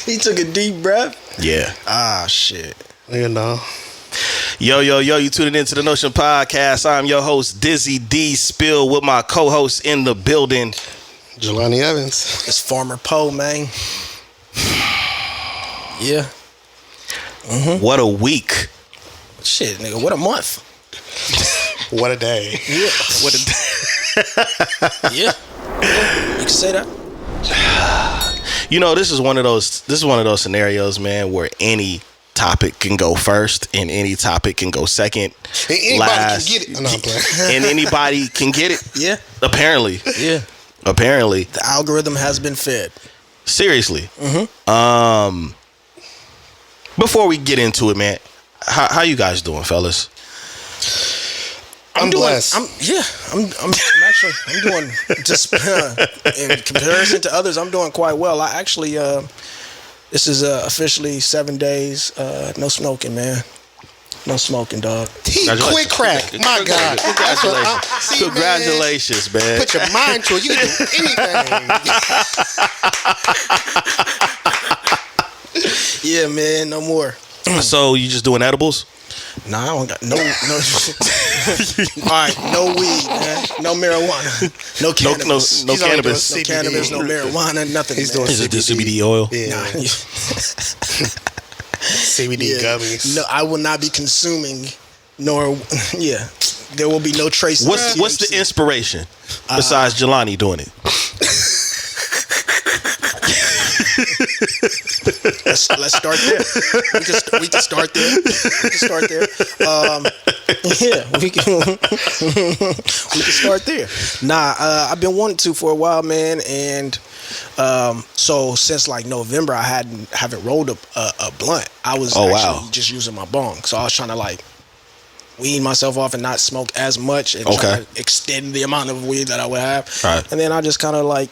He took a deep breath. Yeah. Ah, shit. You know. Yo, you tuning into the Notion Podcast. I'm your host, Dizzy D Spill, with my co-host in the building, Jelani Evans. It's Farmer Poe, man. Yeah. Mm-hmm. What a week. Shit, nigga, what a month. What a day. Yeah. What a Yeah. You can say that. You know, this is one of those scenarios, man, where any topic can go first and any topic can go second. And anybody last, can get it. No, I'm playing. And anybody can get it. Yeah. Apparently. Yeah. Apparently. The algorithm has been fed. Seriously. Mm-hmm. Before we get into it, man, how you guys doing, fellas? I'm blessed. I'm doing just in comparison to others, I'm doing quite well. I actually this is officially 7 days no smoking, man. No smoking, dog. Quick crack. My God. Congratulations, man. Put your mind to it. You can do anything. Yeah, man, no more. So you just doing edibles? Nah, I don't got no. All right, no weed, man. No marijuana. No cannabis. No cannabis. No cannabis, no marijuana, nothing. He's doing Is it the CBD oil? Yeah. Nah. CBD gummies. No, I will not be consuming, nor, there will be no trace. What's the inspiration besides Jelani doing it? Let's start there. We can start there. We can start there. Nah, I've been wanting to for a while, man, and so since like November, I haven't rolled a blunt. I was actually just using my bong, so I was trying to like wean myself off and not smoke as much and try to extend the amount of weed that I would have. Right. And then I just kind of like.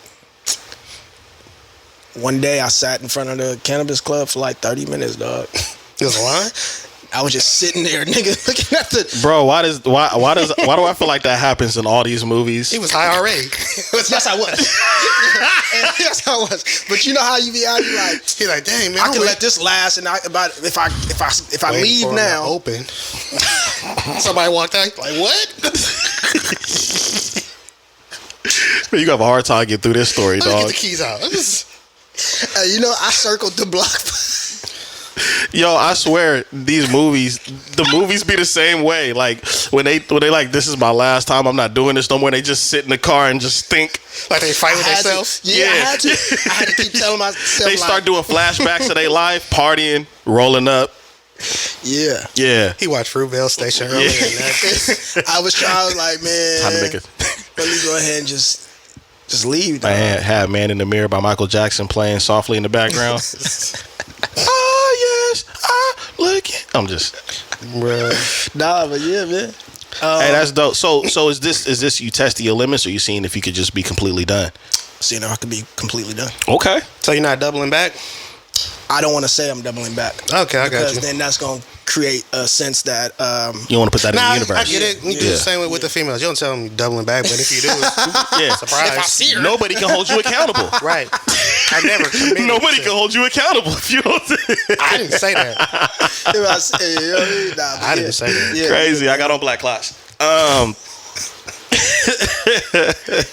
One day I sat in front of the cannabis club for like 30 minutes, dog. You was lying? I was just sitting there, nigga, looking at the. Bro, why do I feel like that happens in all these movies? He was high already. Yes, I was. Yes, I was. But you know how you be out, you like. He's like, dang, man. I can let this last, and if I leave now, open. Somebody walked out. Like, what? Man, you have a hard time getting through this story, Let me dog. get the keys out. you know, I circled the block. Yo, I swear the movies be the same way. Like when they like, this is my last time, I'm not doing this no more. They just sit in the car and just think. Like they fight with themselves? Yeah, I had to keep telling myself. They start doing flashbacks of their life, partying, rolling up. Yeah. Yeah. He watched Fruitvale Station earlier. I was like, man, Time to make it. Let me go ahead and just leave. I had Man in the Mirror by Michael Jackson playing softly in the background. Oh yes, I'm just. Bruh. Nah, but yeah, man. Hey, that's dope. So is this you testing your limits, or you seeing if you could just be completely done? Seeing if I could be completely done. Okay. So you're not doubling back? I don't want to say I'm doubling back. Okay, I got you. Because then that's going to create a sense that... you don't want to put that in the universe. I get it. You do the same way with the females. You don't tell them you're doubling back, but if you do, surprise. If I see her. Nobody can hold you accountable. Right. I never committed. Nobody can hold you accountable if you don't. I didn't say that. I didn't say that. Yeah, Crazy. I got on black clocks.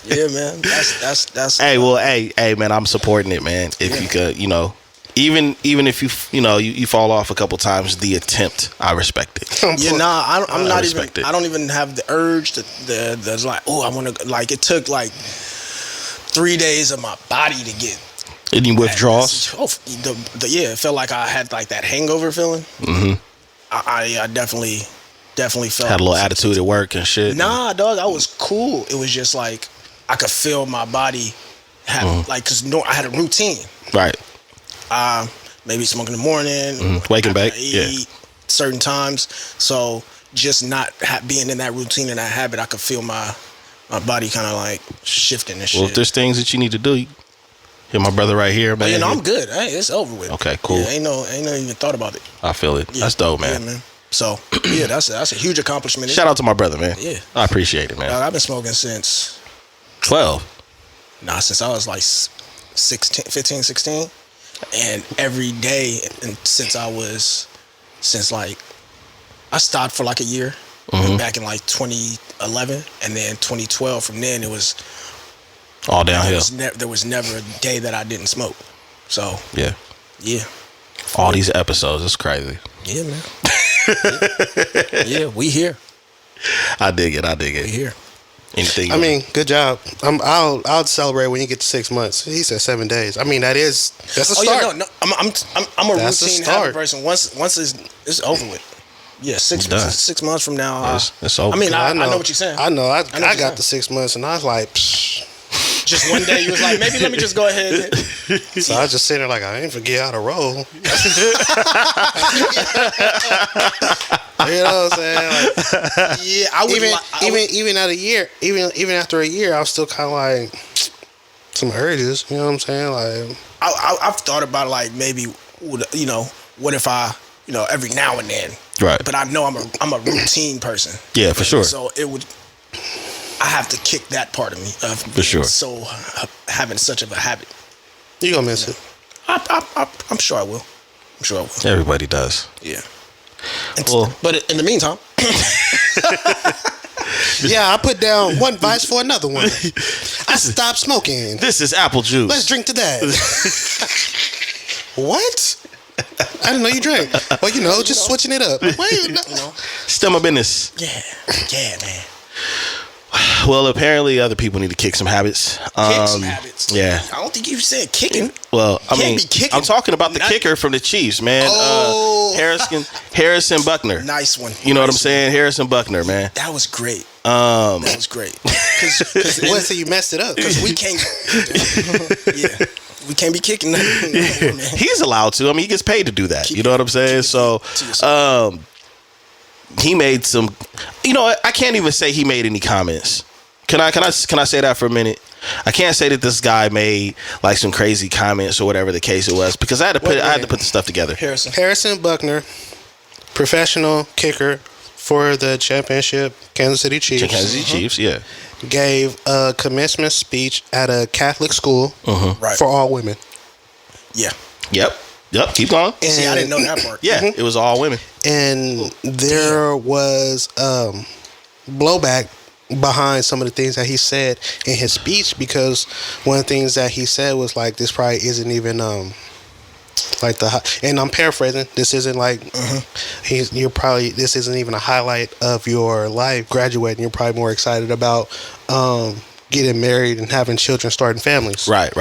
Yeah, man. That's. Hey, man. I'm supporting it, man. If you could, even if you fall off a couple times, the attempt, I respect it. Yeah, nah. I'm not even. it. I don't even have the urge that's like, oh, I want to. Like, it took like 3 days of my body to get. Any withdrawals? It felt like I had like that hangover feeling. Mm-hmm. I definitely felt. Had a little attitude at work and shit. Nah, dog, I was cool. It was just like I could feel my body have like, cause I had a routine. Right. Maybe smoke in the morning, waking back, eat certain times. So just not being in that routine and that habit, I could feel my body kind of like shifting and shit. Well, if there's things that you need to do, hit my brother right here, man. I'm good. Hey, it's over with. Okay, cool. Yeah, ain't no even thought about it. I feel it. That's dope, man. Yeah, man. So yeah, that's a huge accomplishment. Shout out to my brother, man. Yeah, I appreciate it, man. I've been smoking since 12. Nah, since I was like 16, 15, 16. And every day, and since I stopped for like a year, back in like 2011, and then 2012. From then, it was all downhill. There was never a day that I didn't smoke. So yeah. All these episodes, it's crazy. Yeah, man. Yeah, we here. I dig it. We here. Anything? I mean, good job. I'll celebrate when you get to 6 months. He said 7 days. I mean, that's a start. Yeah, no. I'm a routine habit person. Once it's over with. Yeah, 6 months from now. It's over. I mean, I know what you're saying. I know. I got the 6 months, and I was like, psh. Just one day, you was like, maybe let me just go ahead. So I was just sitting there like, I ain't forget how to roll. You know what I'm saying? Like, yeah, I would even at a year, even after a year, I was still kind of like some urges. You know what I'm saying? Like, I've thought about like maybe, you know, what if I, you know, every now and then. Right. But I know I'm a routine person. Yeah, for sure. So it would. I have to kick that part of me of for sure. So having such of a habit. You gonna miss it? I'm sure I will. Everybody does. Yeah. Well, but in the meantime, yeah, I put down one vice for another one. I stopped smoking. This is apple juice. Let's drink to that. What? I didn't know you drank. Well, just switching it up. Wait, still my business. Yeah, man. Well, apparently other people need to kick some habits. Kick some habits. Yeah. I don't think you said kicking. Well, I mean, be kicking. I'm talking about the kicker from the Chiefs, man. Oh. Harrison Buckner. Nice one. You know what I'm saying? Harrison Buckner, man. That was great. That was great. Cause you messed it up. Because we can't. Yeah. We can't be kicking nothing. Yeah. He's allowed to. I mean, he gets paid to do that. You know what I'm saying? So, he made some. You know, I can't even say he made any comments. Can I say that for a minute? I can't say that this guy made like some crazy comments or whatever the case it was, because I had to put the stuff together. Harrison Buckner, professional kicker for the championship Kansas City Chiefs. Yeah. Gave a commencement speech at a Catholic school Right. for all women. Yeah. Yep. Keep going. See, I didn't know that part. Yeah, it was all women. And there was blowback behind some of the things that he said in his speech, because one of the things that he said was like, this probably isn't even like and I'm paraphrasing, this isn't like this isn't even a highlight of your life graduating. You're probably more excited about getting married and having children, starting families. Right.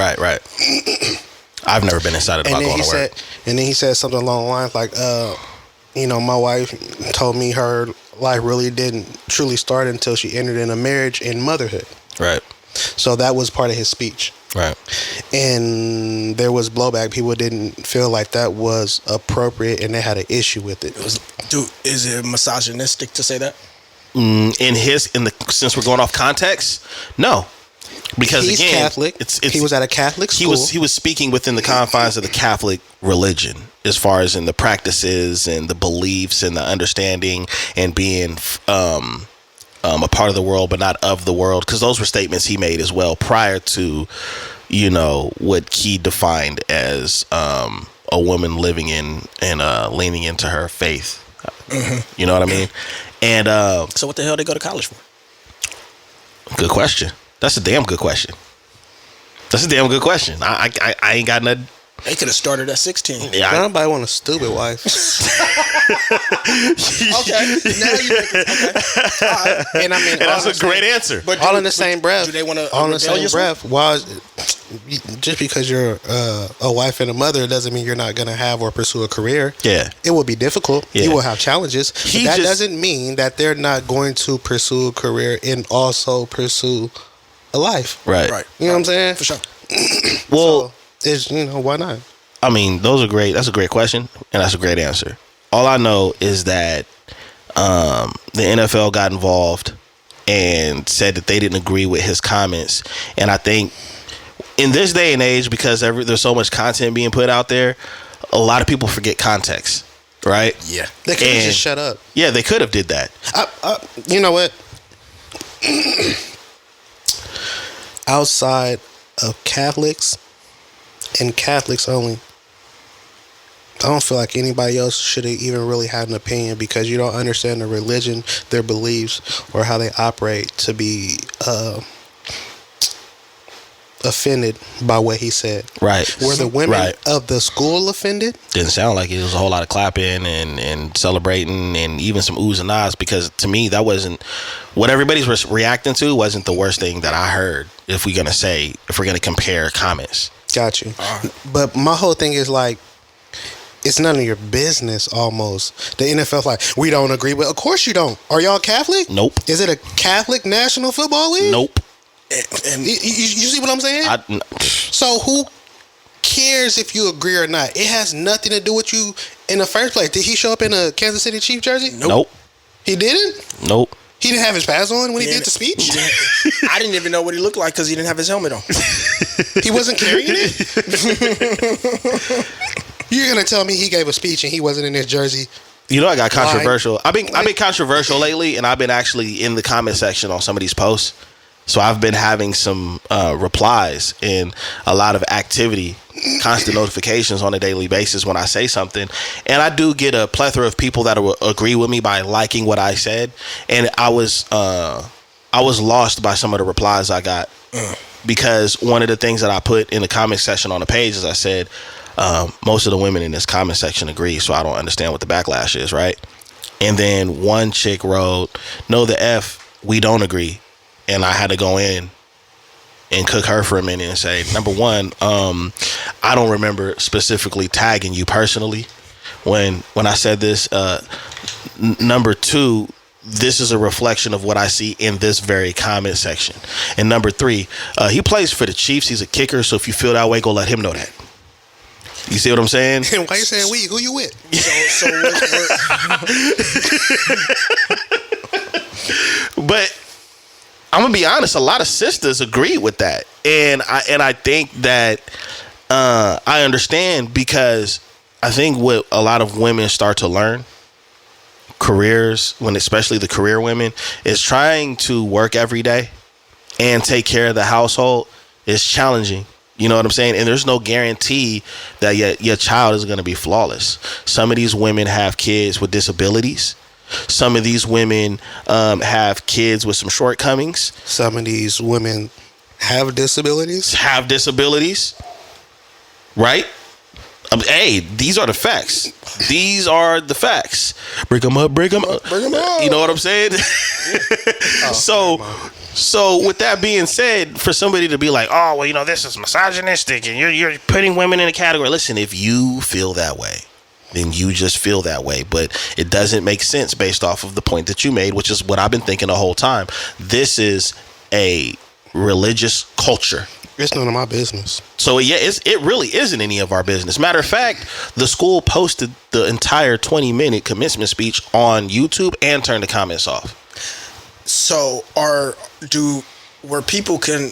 I've never been excited about going to work. And then he said something along the lines like, my wife told me her life really didn't truly start until she entered in a marriage and motherhood. Right. So that was part of his speech. Right. And there was blowback. People didn't feel like that was appropriate, and they had an issue with it. Is it misogynistic to say that? Since we're going off context, no. Because he's again, Catholic. He was at a Catholic school. He was speaking within the confines of the Catholic religion, as far as in the practices and the beliefs and the understanding and being a part of the world but not of the world. Because those were statements he made as well prior to, what he defined as a woman living in and leaning into her faith. Mm-hmm. You know what I mean? And so what the hell they go to college for? Good question. That's a damn good question. I ain't got nothing. They could have started at 16. Yeah, nobody want a stupid wife. Okay. Now you make it. Okay. All right. And I mean, that's a great answer. But all in the same breath. Do they want to? All in the same breath. Why? Just because you're a wife and a mother doesn't mean you're not going to have or pursue a career. Yeah. It will be difficult. Yeah. You will have challenges. But that doesn't mean that they're not going to pursue a career and also pursue a life. Right. You know what I'm saying? For sure. Well, why not? I mean, those are great. That's a great question, and that's a great answer. All I know is that the NFL got involved and said that they didn't agree with his comments. And I think in this day and age, because there's so much content being put out there, a lot of people forget context, right? Yeah. They could have just shut up. Yeah, they could have did that. You know what? Outside of Catholics and Catholics only. I don't feel like anybody else should even really have an opinion because you don't understand the religion, their beliefs, or how they operate to be offended by what he said. Right. Were the women of the school offended? Didn't sound like it. It was a whole lot of clapping and celebrating and even some oohs and ahs, because to me that wasn't what everybody's reacting to. Wasn't the worst thing that I heard. If we're gonna compare comments. Got you. But my whole thing is like, it's none of your business almost. The NFL's like, we don't agree, but of course you don't. Are y'all Catholic? Nope. Is it a Catholic National Football League? Nope. And you see what I'm saying? So who cares if you agree or not? It has nothing to do with you in the first place. Did he show up in a Kansas City Chiefs jersey? Nope. He didn't? Nope. He didn't have his pads on when he did the speech? I didn't even know what he looked like because he didn't have his helmet on. He wasn't carrying it? You're going to tell me he gave a speech and he wasn't in his jersey? You know, I got controversial. I've been controversial lately, and I've been actually in the comment section on some of these posts. So I've been having some replies and a lot of activity, constant notifications on a daily basis when I say something. And I do get a plethora of people that will agree with me by liking what I said. And I was lost by some of the replies I got, because one of the things that I put in the comment section on the page is I said, most of the women in this comment section agree, so I don't understand what the backlash is, right? And then one chick wrote, "No, the F, we don't agree." And I had to go in and cook her for a minute and say, number one, I don't remember specifically tagging you personally when I said this. Number two, this is a reflection of what I see in this very comment section. And number three, he plays for the Chiefs. He's a kicker. So if you feel that way, go let him know that. You see what I'm saying? Why you saying we? Who you with? But I'm gonna be honest, a lot of sisters agree with that, and I think that I understand, because I think what a lot of women start to learn, careers, when especially the career women, is trying to work every day and take care of the household is challenging. You know what I'm saying? And there's no guarantee that your child is going to be flawless. Some of these women have kids with disabilities. Some of these women have kids with some shortcomings. Some of these women have disabilities. Right? Hey, these are the facts. These are the facts. Bring them up. You know what I'm saying? So with that being said, for somebody to be like, oh, well, you know, this is misogynistic and you're putting women in a category. Listen, if you feel that way, then you just feel that way. But it doesn't make sense based off of the point that you made, which is what I've been thinking the whole time. This is a religious culture. It's none of my business. So yeah, it really isn't any of our business. Matter of fact, the school posted the entire 20-minute commencement speech on YouTube and turned the comments off. So where people can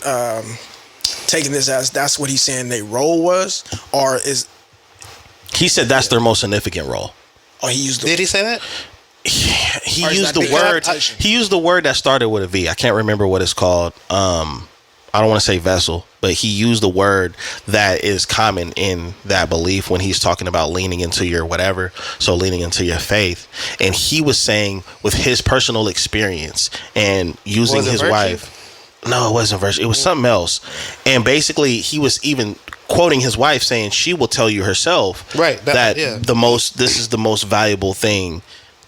taking this as that's what he's saying their role was, or is he said that's their most significant role? Oh, he used. Did he say that? He used the word. He used the word that started with a V. I can't remember what it's called. I don't want to say vessel, but he used the word that is common in that belief when he's talking about leaning into your whatever. So leaning into your faith. And he was saying with his personal experience and using his wife. No, it wasn't virtue. It was something else. And basically he was even quoting his wife saying she will tell you herself that this is the most valuable thing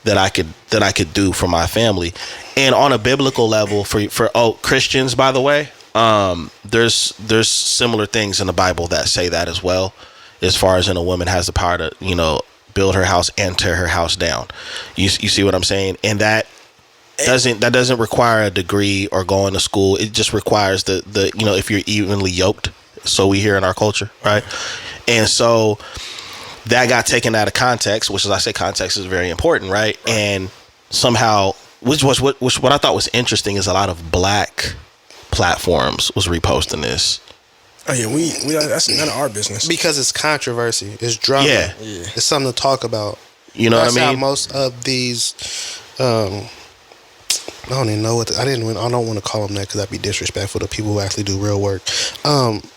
that I could do for my family. And on a biblical level for Christians, by the way, there's similar things in the Bible that say that as well, as far as a woman has the power to, you know, build her house and tear her house down. You see what I'm saying? And that doesn't require a degree or going to school. It just requires the you know, if you're evenly yoked. So we hear in our culture, right? And so that got taken out of context, which, as I say, context is very important, right? And somehow, what I thought was interesting is a lot of black platforms was reposting this. Oh yeah, we that's none of our business, because it's controversy, it's drama, it's something to talk about. You know that's what I mean? How most of these I don't even know I don't want to call them that because that'd be disrespectful to people who actually do real work.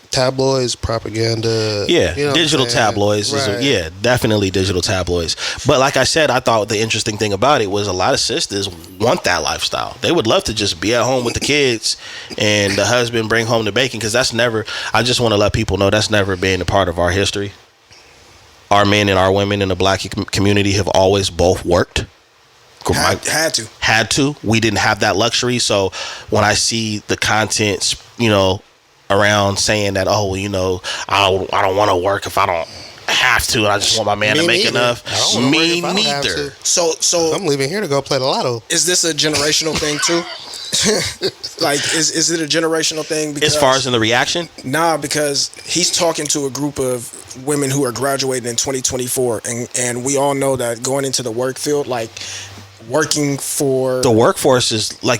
Tabloids, propaganda. Yeah, you know digital tabloids. Right. Yeah, definitely digital tabloids. But like I said, I thought the interesting thing about it was a lot of sisters want that lifestyle. They would love to just be at home with the kids and the husband bring home the bacon, because that's never, I just want to let people know that's never been a part of our history. Our men and our women in the black community have always both worked. Had to. We didn't have that luxury. So when I see the content, around saying that, oh, I don't want to work if I don't have to, and I just want my man to make enough. Me neither. So I'm leaving here to go play the lotto. Is this a generational thing too? Like, is it a generational thing? Because, as far as in the reaction? Nah, because he's talking to a group of women who are graduating in 2024, and we all know that going into the work field, like working for the workforce is like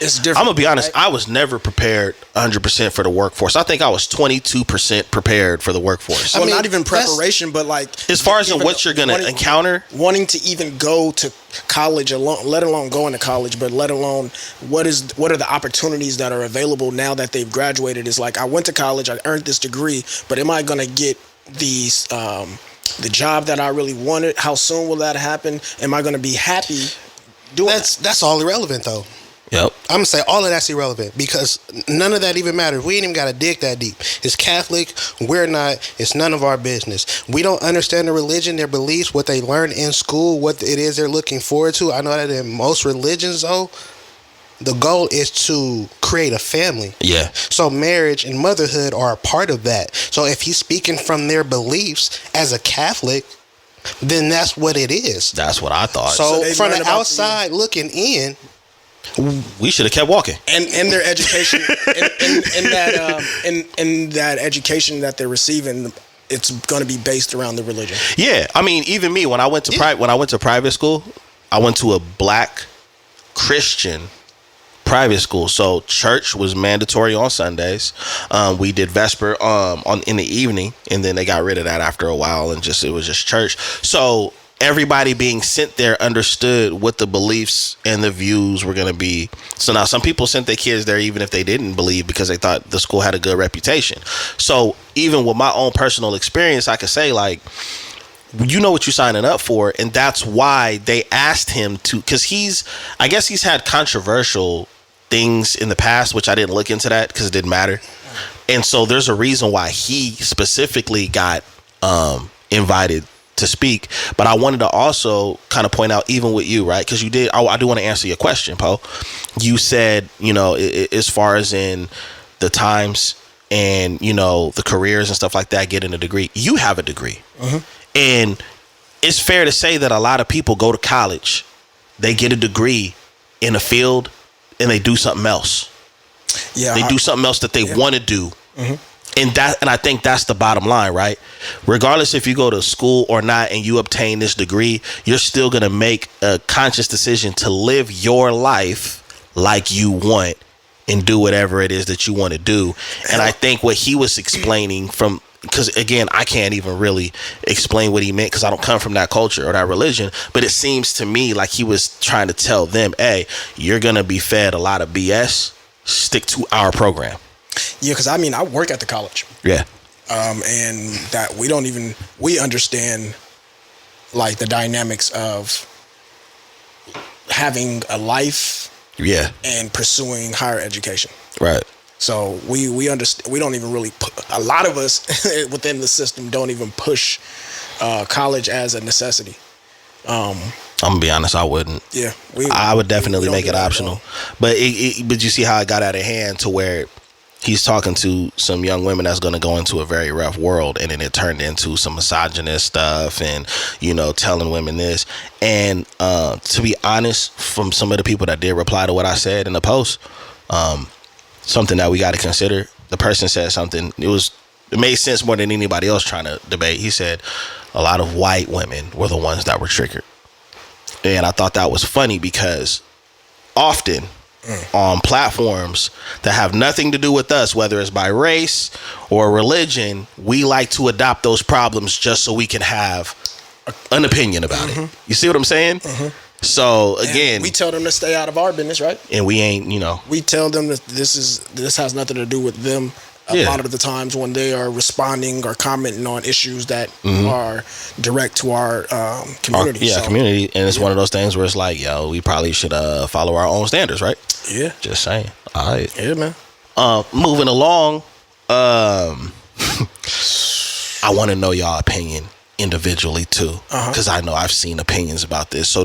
it's different. I'm gonna be honest, right? I was never prepared 100% for the workforce. I think I was 22% prepared for the workforce. Well, not even preparation, but like as far as what you're gonna encounter, wanting to even go to college alone, let alone going to college, but let alone what are the opportunities that are available now that they've graduated. Is like, I went to college, I earned this degree, but am I gonna get these the job that I really wanted? How soon will that happen? Am I gonna be happy doing that's all irrelevant though. Yep. I'm gonna say all of that's irrelevant because none of that even matters. We ain't even gotta dig that deep. It's Catholic, we're not. It's none of our business. We don't understand the religion, their beliefs, what they learn in school, what it is they're looking forward to. I know that in most religions, though, the goal is to create a family. Yeah. So marriage and motherhood are a part of that. So if he's speaking from their beliefs as a Catholic, then that's what it is. That's what I thought. So from the outside looking in, we should have kept walking. And their education, in that education that they're receiving, it's going to be based around the religion. Yeah, I mean, even me, when I went to private school, I went to a black Christian private school. So church was mandatory on Sundays. We did Vesper in the evening, and then they got rid of that after a while, and it was just church. So everybody being sent there understood what the beliefs and the views were going to be. So now some people sent their kids there even if they didn't believe, because they thought the school had a good reputation. So even with my own personal experience, I could say, like, you know what you're signing up for. And that's why they asked him to, because I guess he's had controversial things in the past, which I didn't look into that because it didn't matter. And so there's a reason why he specifically got invited to speak. But I wanted to also kind of point out, even with you, right? Because you did, I do want to answer your question, Poe. You said, as far as in the times and, the careers and stuff like that, getting a degree. You have a degree. Mm-hmm. And it's fair to say that a lot of people go to college, they get a degree in a field, and they do something else. Yeah, they do something else that they want to do. Mm-hmm. And I think that's the bottom line, right? Regardless if you go to school or not and you obtain this degree, you're still going to make a conscious decision to live your life like you want and do whatever it is that you want to do. And I think what he was explaining because again, I can't even really explain what he meant because I don't come from that culture or that religion, but it seems to me like he was trying to tell them, hey, you're going to be fed a lot of BS. Stick to our program. Yeah, because I work at the college. Yeah. And that we understand like the dynamics of having a life. Yeah. And pursuing higher education. Right. So we understand. We don't even really a lot of us within the system don't even push college as a necessity. I'm gonna be honest, I wouldn't. Yeah. I would definitely make it optional. But but you see how it got out of hand to where he's talking to some young women that's going to go into a very rough world, and then it turned into some misogynist stuff and, telling women this. And to be honest, from some of the people that did reply to what I said in the post, something that we got to consider, the person said something, it made sense more than anybody else trying to debate. He said a lot of white women were the ones that were triggered. And I thought that was funny because often on platforms that have nothing to do with us, whether it's by race or religion, we like to adopt those problems just so we can have an opinion about it. You see what I'm saying? So again, we tell them to stay out of our business, right? And we ain't, we tell them that this has nothing to do with them. A lot of the times when they are responding or commenting on issues that are direct to our community. Community. And it's one of those things where it's like, yo, we probably should follow our own standards, right? Yeah. Just saying. All right. Yeah, man. Moving along, I want to know y'all opinion individually too, because I know I've seen opinions about this. So,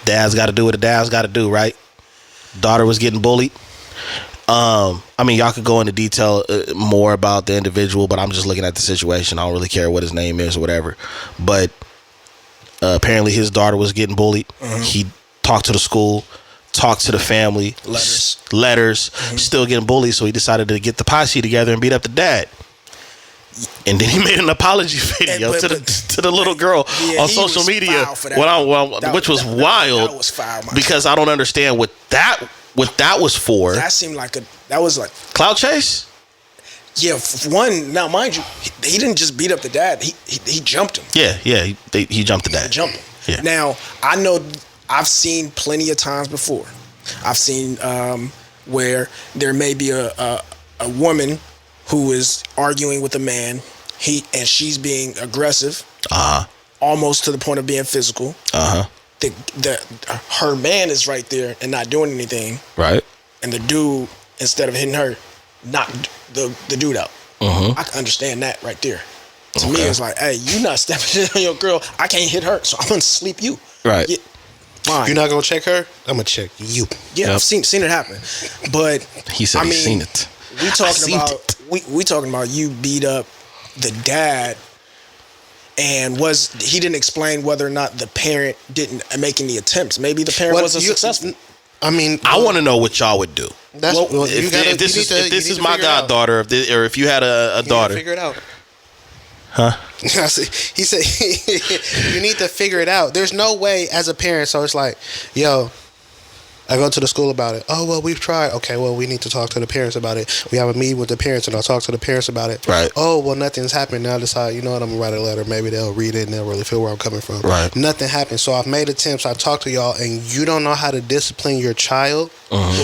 dad's got to do what a dad's got to do, right? Daughter was getting bullied. I mean, y'all could go into detail more about the individual, but I'm just looking at the situation. I don't really care what his name is or whatever. But apparently his daughter was getting bullied. He talked to the school, talked to the family, letters, still getting bullied. So he decided to get the posse together and beat up the dad. And then he made an apology video to the little girl on social media, which was wild. That was foul, because I don't understand what that was for. That seemed like that was like clout chase. Yeah, one. Now, mind you, he didn't just beat up the dad. He jumped him. Yeah, he jumped the dad. He jumped him. Yeah. Now, I know I've seen plenty of times before. I've seen where there may be a woman who is arguing with a man, and she's being aggressive, almost to the point of being physical. Her man is right there and not doing anything. Right. And the dude, instead of hitting her, knocked the dude out. I can understand that right there. To me, it's like, hey, you not stepping on your girl. I can't hit her, so I'm gonna sleep you. Right. Yeah, fine. You're not gonna check her? I'm gonna check you. Yeah, I've seen it happen. But he said he's seen it. We talking about you beat up the dad, and he didn't explain whether or not the parent didn't make any attempts. Maybe the parent wasn't successful. I mean, I want to know what y'all would do. If this is my goddaughter, or if you had a daughter, figure it out. Huh? He said you need to figure it out. There's no way as a parent. So it's like, yo, I go to the school about it. Oh, well, we've tried. Okay, well, we need to talk to the parents about it. We have a meeting with the parents, and I'll talk to the parents about it. Right. Oh, well, nothing's happened. Now I decide, you know what, I'm going to write a letter. Maybe they'll read it, and they'll really feel where I'm coming from. Right. Nothing happened. So I've made attempts. I talked to y'all, and you don't know how to discipline your child.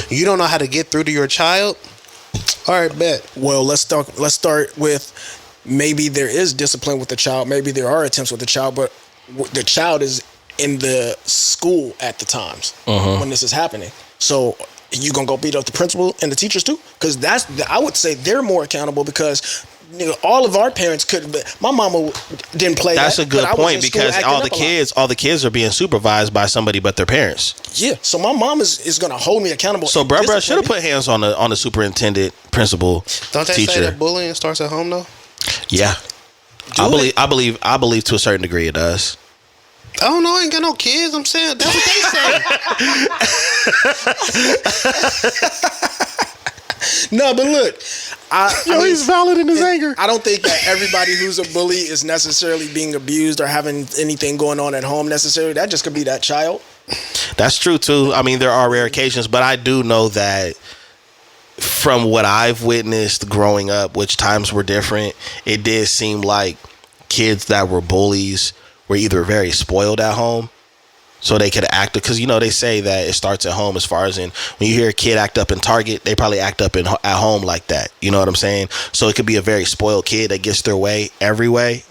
You don't know how to get through to your child. All right, bet. Well, let's start with maybe there is discipline with the child. Maybe there are attempts with the child, but the child is in the school at the times when this is happening. So you gonna go beat up the principal and the teachers too? Because I would say they're more accountable because all of our parents couldn't. My mama didn't play. That's a good point because all the kids are being supervised by somebody but their parents. Yeah, so my mom is gonna hold me accountable. So bruh should have put hands on the superintendent, principal, Don't they teacher. say that bullying starts at home though? Yeah, I believe to a certain degree it does. I don't know. I ain't got no kids. I'm saying that's what they say. No, but look, he's valid in his anger. I don't think that everybody who's a bully is necessarily being abused or having anything going on at home necessarily. That just could be that child. That's true too. I mean, there are rare occasions, but I do know that from what I've witnessed growing up, which times were different, it did seem like kids that were bullies were either very spoiled at home, so they could act, because they say that it starts at home. As far as when you hear a kid act up in Target, they probably act up at home like that. You know what I'm saying? So it could be a very spoiled kid that gets their way every way,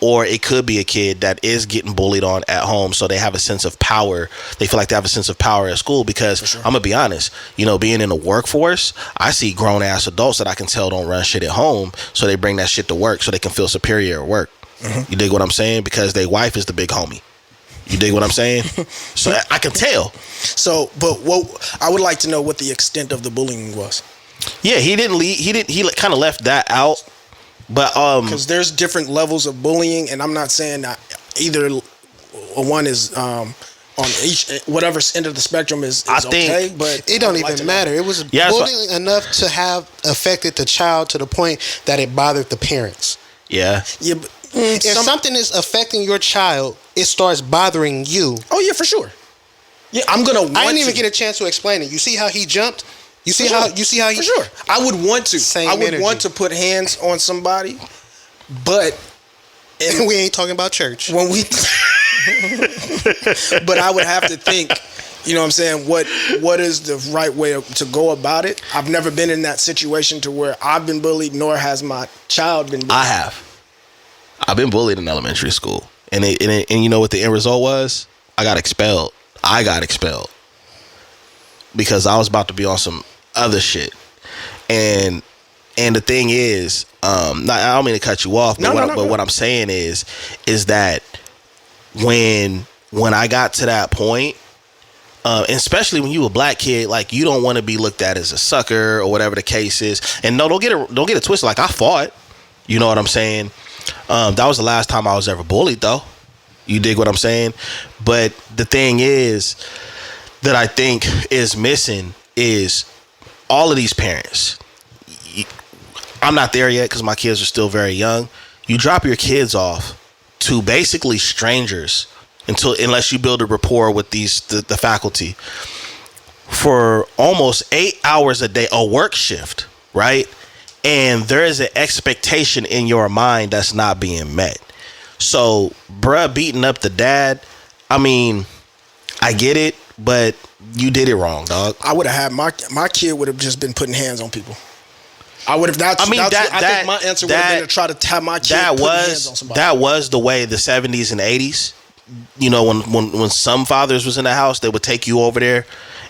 or it could be a kid that is getting bullied on at home, so they have a sense of power. They feel like they have a sense of power at school. Because I'm gonna be honest, being in the workforce, I see grown ass adults that I can tell don't run shit at home, so they bring that shit to work so they can feel superior at work. You dig what I'm saying? Because their wife is the big homie. You dig what I'm saying? So I can tell. So, but I would like to know what the extent of the bullying was. Yeah, he didn't leave. He kind of left that out. But because there's different levels of bullying, and I'm not saying that either one is on each whatever end of the spectrum is okay, but it don't even matter. It was bullying enough to have affected the child to the point that it bothered the parents. Yeah. Yeah. If something is affecting your child, it starts bothering you. Oh yeah, for sure. Yeah, I didn't even get a chance to explain it. You see how he jumped? You see how he for sure. I would want to. Want to put hands on somebody, but and we ain't talking about church. When we But I would have to think, you know what I'm saying, what is the right way to go about it? I've never been in that situation to where I've been bullied, nor has my child been bullied. I have. I've been bullied in elementary school. And you know what the end result was? I got expelled. Because I was about to be on some other shit. And the thing is, I don't mean to cut you off, but what I'm saying is that when I got to that point, especially when you a black kid, like, you don't want to be looked at as a sucker or whatever the case is. And no, don't get it twisted. Like, I fought. You know what I'm saying? That was the last time I was ever bullied, though. You dig what I'm saying? But the thing is that I think is missing is all of these parents. I'm not there yet because my kids are still very young. You drop your kids off to basically strangers unless you build a rapport with the faculty for almost 8 hours a day, a work shift, right? And there is an expectation in your mind that's not being met. So, bruh beating up the dad, I mean, I get it, but you did it wrong, dog. I would have had my kid would have just been putting hands on people. I would have. I think my answer would have been to try to have my kid put hands on somebody. That was the way the 70s and 80s. You know, when some fathers was in the house, they would take you over there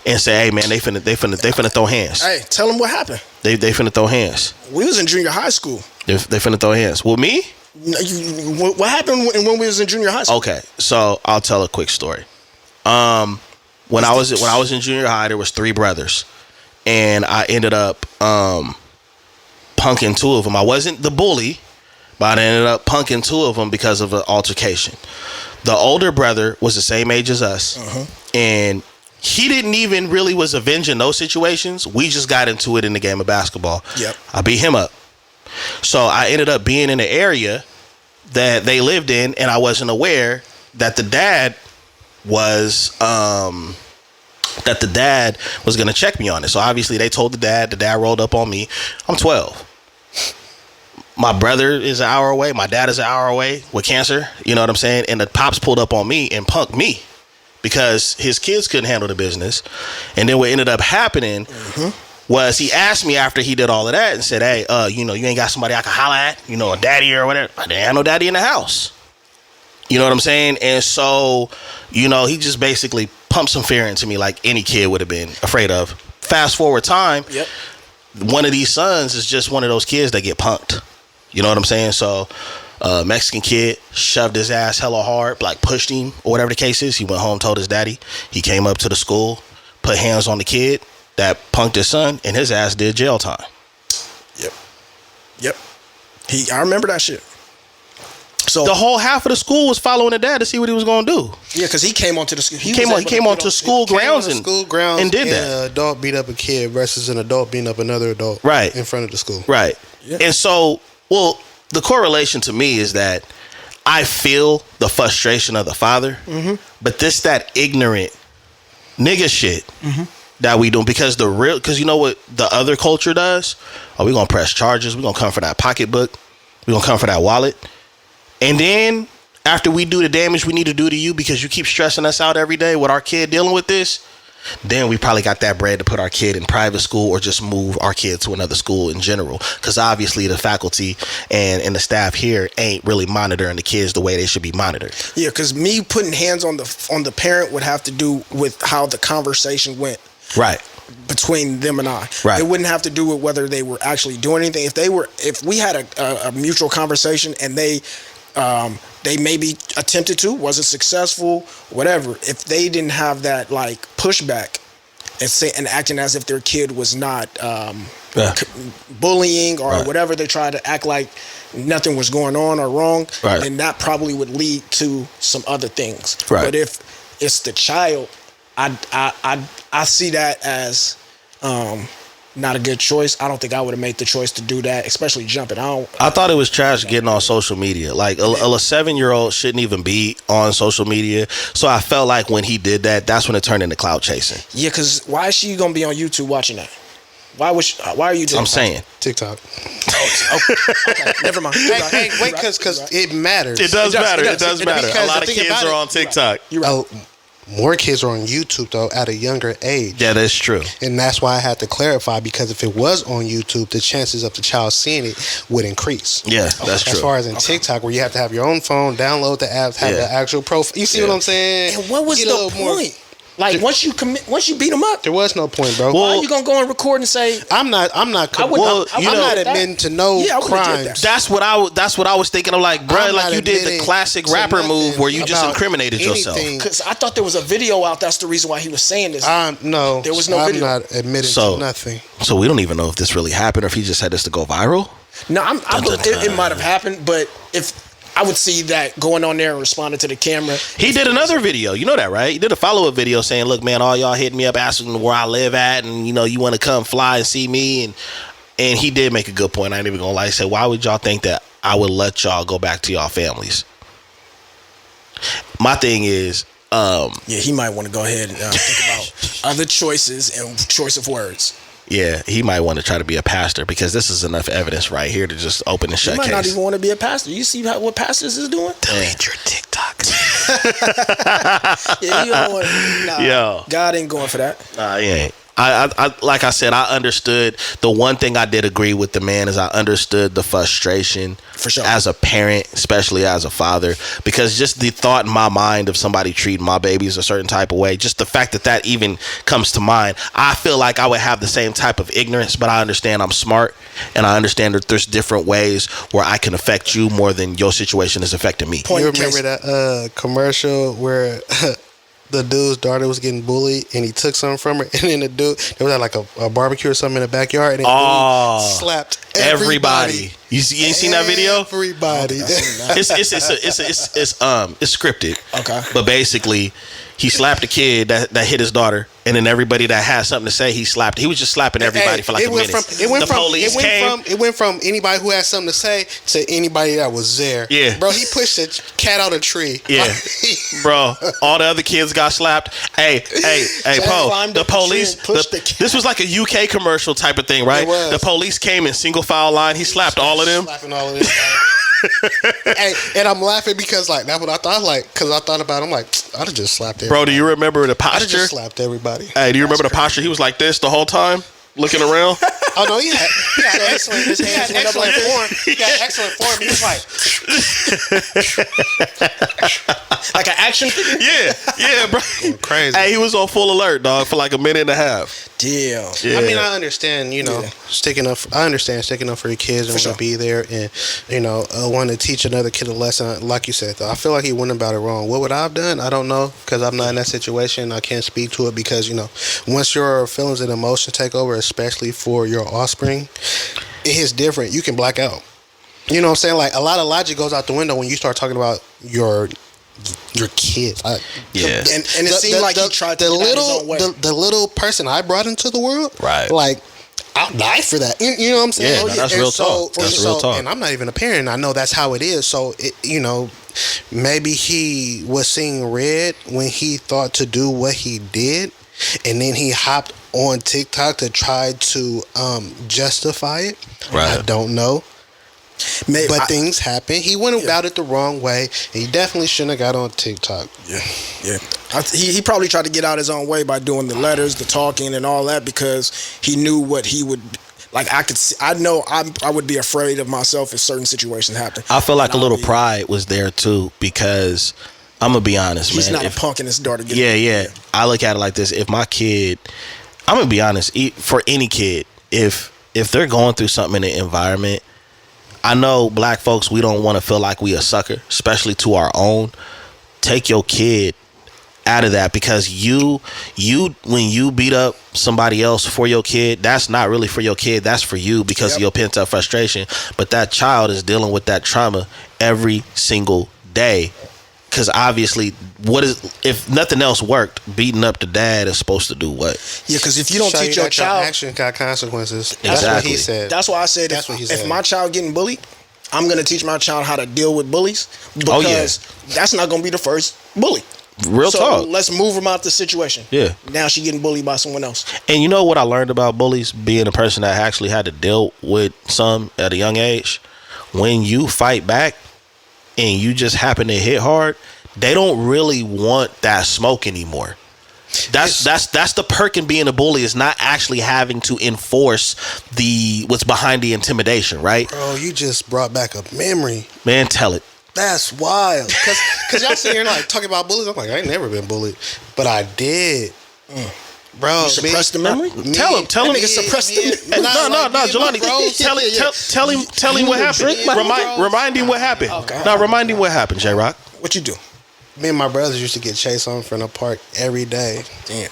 and say, "Hey, man, they finna throw hands." Hey, tell them what happened. They finna throw hands. We was in junior high school. They finna throw hands. With me? What happened when we was in junior high school? Okay, so I'll tell a quick story. When I was in junior high, there was 3 brothers, and I ended up punking 2 of them. I wasn't the bully, but I ended up punking 2 of them because of an altercation. The older brother was the same age as us, and he didn't even really was avenging those situations. We just got into it in the game of basketball. Yep. I beat him up. So I ended up being in the area that they lived in, and I wasn't aware that the dad was going to check me on it. So obviously they told the dad rolled up on me. I'm 12. My brother is an hour away. My dad is an hour away with cancer. You know what I'm saying? And the pops pulled up on me and punked me because his kids couldn't handle the business. And then what ended up happening was he asked me after he did all of that and said, "Hey, you ain't got somebody I can holler at, a daddy or whatever." I didn't have no daddy in the house. You know what I'm saying? And so, he just basically pumped some fear into me like any kid would have been afraid of. Fast forward time, one of these sons is just one of those kids that get punked. You know what I'm saying? So, Mexican kid shoved his ass hella hard, like pushed him or whatever the case is. He went home, told his daddy. He came up to the school, put hands on the kid that punked his son, and his ass did jail time. Yep. I remember that shit. So the whole half of the school was following the dad to see what he was going to do. Yeah, because he came onto the school. He came onto school grounds and did that. An adult beat up a kid versus an adult beating up another adult, right, in front of the school, right. Yeah. And so, the correlation to me is that I feel the frustration of the father, but that ignorant nigga shit that we do, because you know what the other culture does? Oh, we're gonna press charges. We're gonna come for that pocketbook. We're gonna come for that wallet. And then after we do the damage we need to do to you because you keep stressing us out every day with our kid dealing with this, then we probably got that bread to put our kid in private school or just move our kid to another school in general. Because obviously the faculty and the staff here ain't really monitoring the kids the way they should be monitored. Yeah, because me putting hands on the parent would have to do with how the conversation went. Right. Between them and I. Right. It wouldn't have to do with whether they were actually doing anything. If we had a mutual conversation and they maybe attempted to, wasn't successful, whatever. If they didn't have that like pushback and acting as if their kid was not bullying or whatever, they tried to act like nothing was going on or wrong, then that probably would lead to some other things. Right. But if it's the child, I see that as not a good choice. I don't think I would have made the choice to do that, especially jumping. I thought it was trash getting on social media. Like a 7-year-old shouldn't even be on social media. So I felt like when he did that, that's when it turned into clout chasing. Yeah, because why is she gonna be on YouTube watching that? Why are you doing I'm saying TikTok. Okay, never mind. Hey, wait, because it matters. It does matter. It does matter. A lot of the thing kids about are it- on TikTok. You're right. More kids are on YouTube though at a younger age. Yeah, that's true. And that's why I had to clarify, because if it was on YouTube, the chances of the child seeing it would increase. Yeah, that's true. As far as in TikTok, where you have to have your own phone, download the app, have the actual profile. You see what I'm saying? And what was Get a the little more- point? Like once you beat them up, There was no point, bro. why are you gonna go and record and say? I'm not. I would- Well, I I'm would not admit that. admitting to no Yeah, I would admit crimes. that. That's what I was thinking. I'm like, bro, I'm like not you did the admitting classic to rapper nothing move where you just about incriminated yourself. anything. Because I thought there was a video out. That's the reason why he was saying this. No, There was no I'm video. not admitting So- to nothing. So we don't even know if this really happened or if he just had this to go viral. No, dun, it might have happened, but if I would see that going on there and responding to the camera. He did another video. You know that, right? He did a follow-up video saying, look, man, all y'all hitting me up asking where I live at, and, you know, you want to come fly and see me. And he did make a good point. I ain't even going to lie. He said, why would y'all think that I would let y'all go back to y'all families? My thing is... Yeah, he might want to go ahead and think about other choices and choice of words. Yeah, he might want to try to be a pastor because this is enough evidence right here to just open and He shut might not case. even want to be a pastor. You see what pastors is doing? Delete your TikTok. Yeah, you don't want. Nah, Yo. God ain't going for that. Nah, he ain't. I like I said, I understood. The one thing I did agree with the man is I understood the frustration For sure. as a parent, especially as a father, because just the thought in my mind of somebody treating my babies a certain type of way, just the fact that even comes to mind, I feel like I would have the same type of ignorance, but I understand I'm smart and I understand that there's different ways where I can affect you more than your situation is affecting me. Point You in case- remember that commercial where the dude's daughter was getting bullied and he took something from her, and then the dude, there was like a barbecue or something in the backyard, and he slapped everybody. You seen that video? Everybody. It's scripted. Okay. But basically, he slapped a kid that hit his daughter, and then everybody that had something to say, he slapped. He was just slapping everybody for like a minute. The police came. It went from anybody who had something to say to anybody that was there. Yeah. Bro, he pushed a cat out a tree. Yeah, bro. All the other kids got slapped. Hey, Poe. climbed The up the tree police. and pushed the cat. This was like a UK commercial type of thing, right? It was. The police came in single file line. He slapped all of them. Slapping all of them. and I'm laughing because like that's what I thought. Because I thought about it, I'm like, I'd have just slapped everybody. Bro, do you remember the I'd have posture? just slapped everybody. Hey, do you remember the posture? He was like this the whole time, looking around. Oh no, he had excellent. He had excellent form. He got excellent form. He was like an action figure. Yeah, bro. crazy. Hey, he was on full alert, dog, for like a minute and a half. Damn. Yeah. I mean, I understand, sticking up. I understand sticking up for your kids and want sure. to be there, and want to teach another kid a lesson. Like you said, though, I feel like he went about it wrong. What would I have done? I don't know, because I'm not in that situation. I can't speak to it because once your feelings and emotions take over, especially for your offspring, it hits different. You can black out. You know what I'm saying? Like a lot of logic goes out the window when you start talking about your kids. Yeah. And it seemed like he tried to get out his own way. The little person I brought into the world, Right. Like, I'll die for that. You know what I'm saying? Yeah, that's real talk. That's real talk. And I'm not even a parent. I know that's how it is. So, maybe he was seeing red when he thought to do what he did. And then he hopped on TikTok to try to justify it. Right. I don't know. Maybe, But things happen. He went about it the wrong way. And he definitely shouldn't have got on TikTok. Yeah. He probably tried to get out his own way by doing the letters, the talking, and all that because he knew what he would. Like I know I would be afraid of myself if certain situations happen. I feel like a little pride was there too because I'm gonna be honest, He's man. not a punk and his daughter. Yeah. I look at it like this: if my kid, I'm gonna be honest, for any kid, if they're going through something in the environment. I know black folks, we don't want to feel like we a sucker, especially to our own. Take your kid out of that because you when you beat up somebody else for your kid, that's not really for your kid, that's for you because of your pent up frustration. But that child is dealing with that trauma every single day. Because obviously, if nothing else worked, beating up the dad is supposed to do what? Yeah, because if you don't teach your child, action got consequences. Exactly. That's what he said. that's why I said That's what he said. if my child getting bullied, I'm gonna teach my child how to deal with bullies because that's not gonna be the first bully. Real So talk. let's move him out the situation. Yeah. Now she getting bullied by someone else. And you know what I learned about bullies, being a person that actually had to deal with some at a young age? When you fight back and you just happen to hit hard, they don't really want that smoke anymore. That's the perk in being a bully, is not actually having to enforce what's behind the intimidation, right? Bro, you just brought back a memory. Man, tell it. That's wild. Cause y'all sit here like talking about bullies. I'm like, I ain't never been bullied, but I did. Bro, You suppressed the memory? Tell him. Nigga suppressed the No, Jelani. Tell him what happened. Remind him what happened. Okay. No, remind him what happened, J-Rock. What you do? Me and my brothers used to get chased on from the park every day. Damn.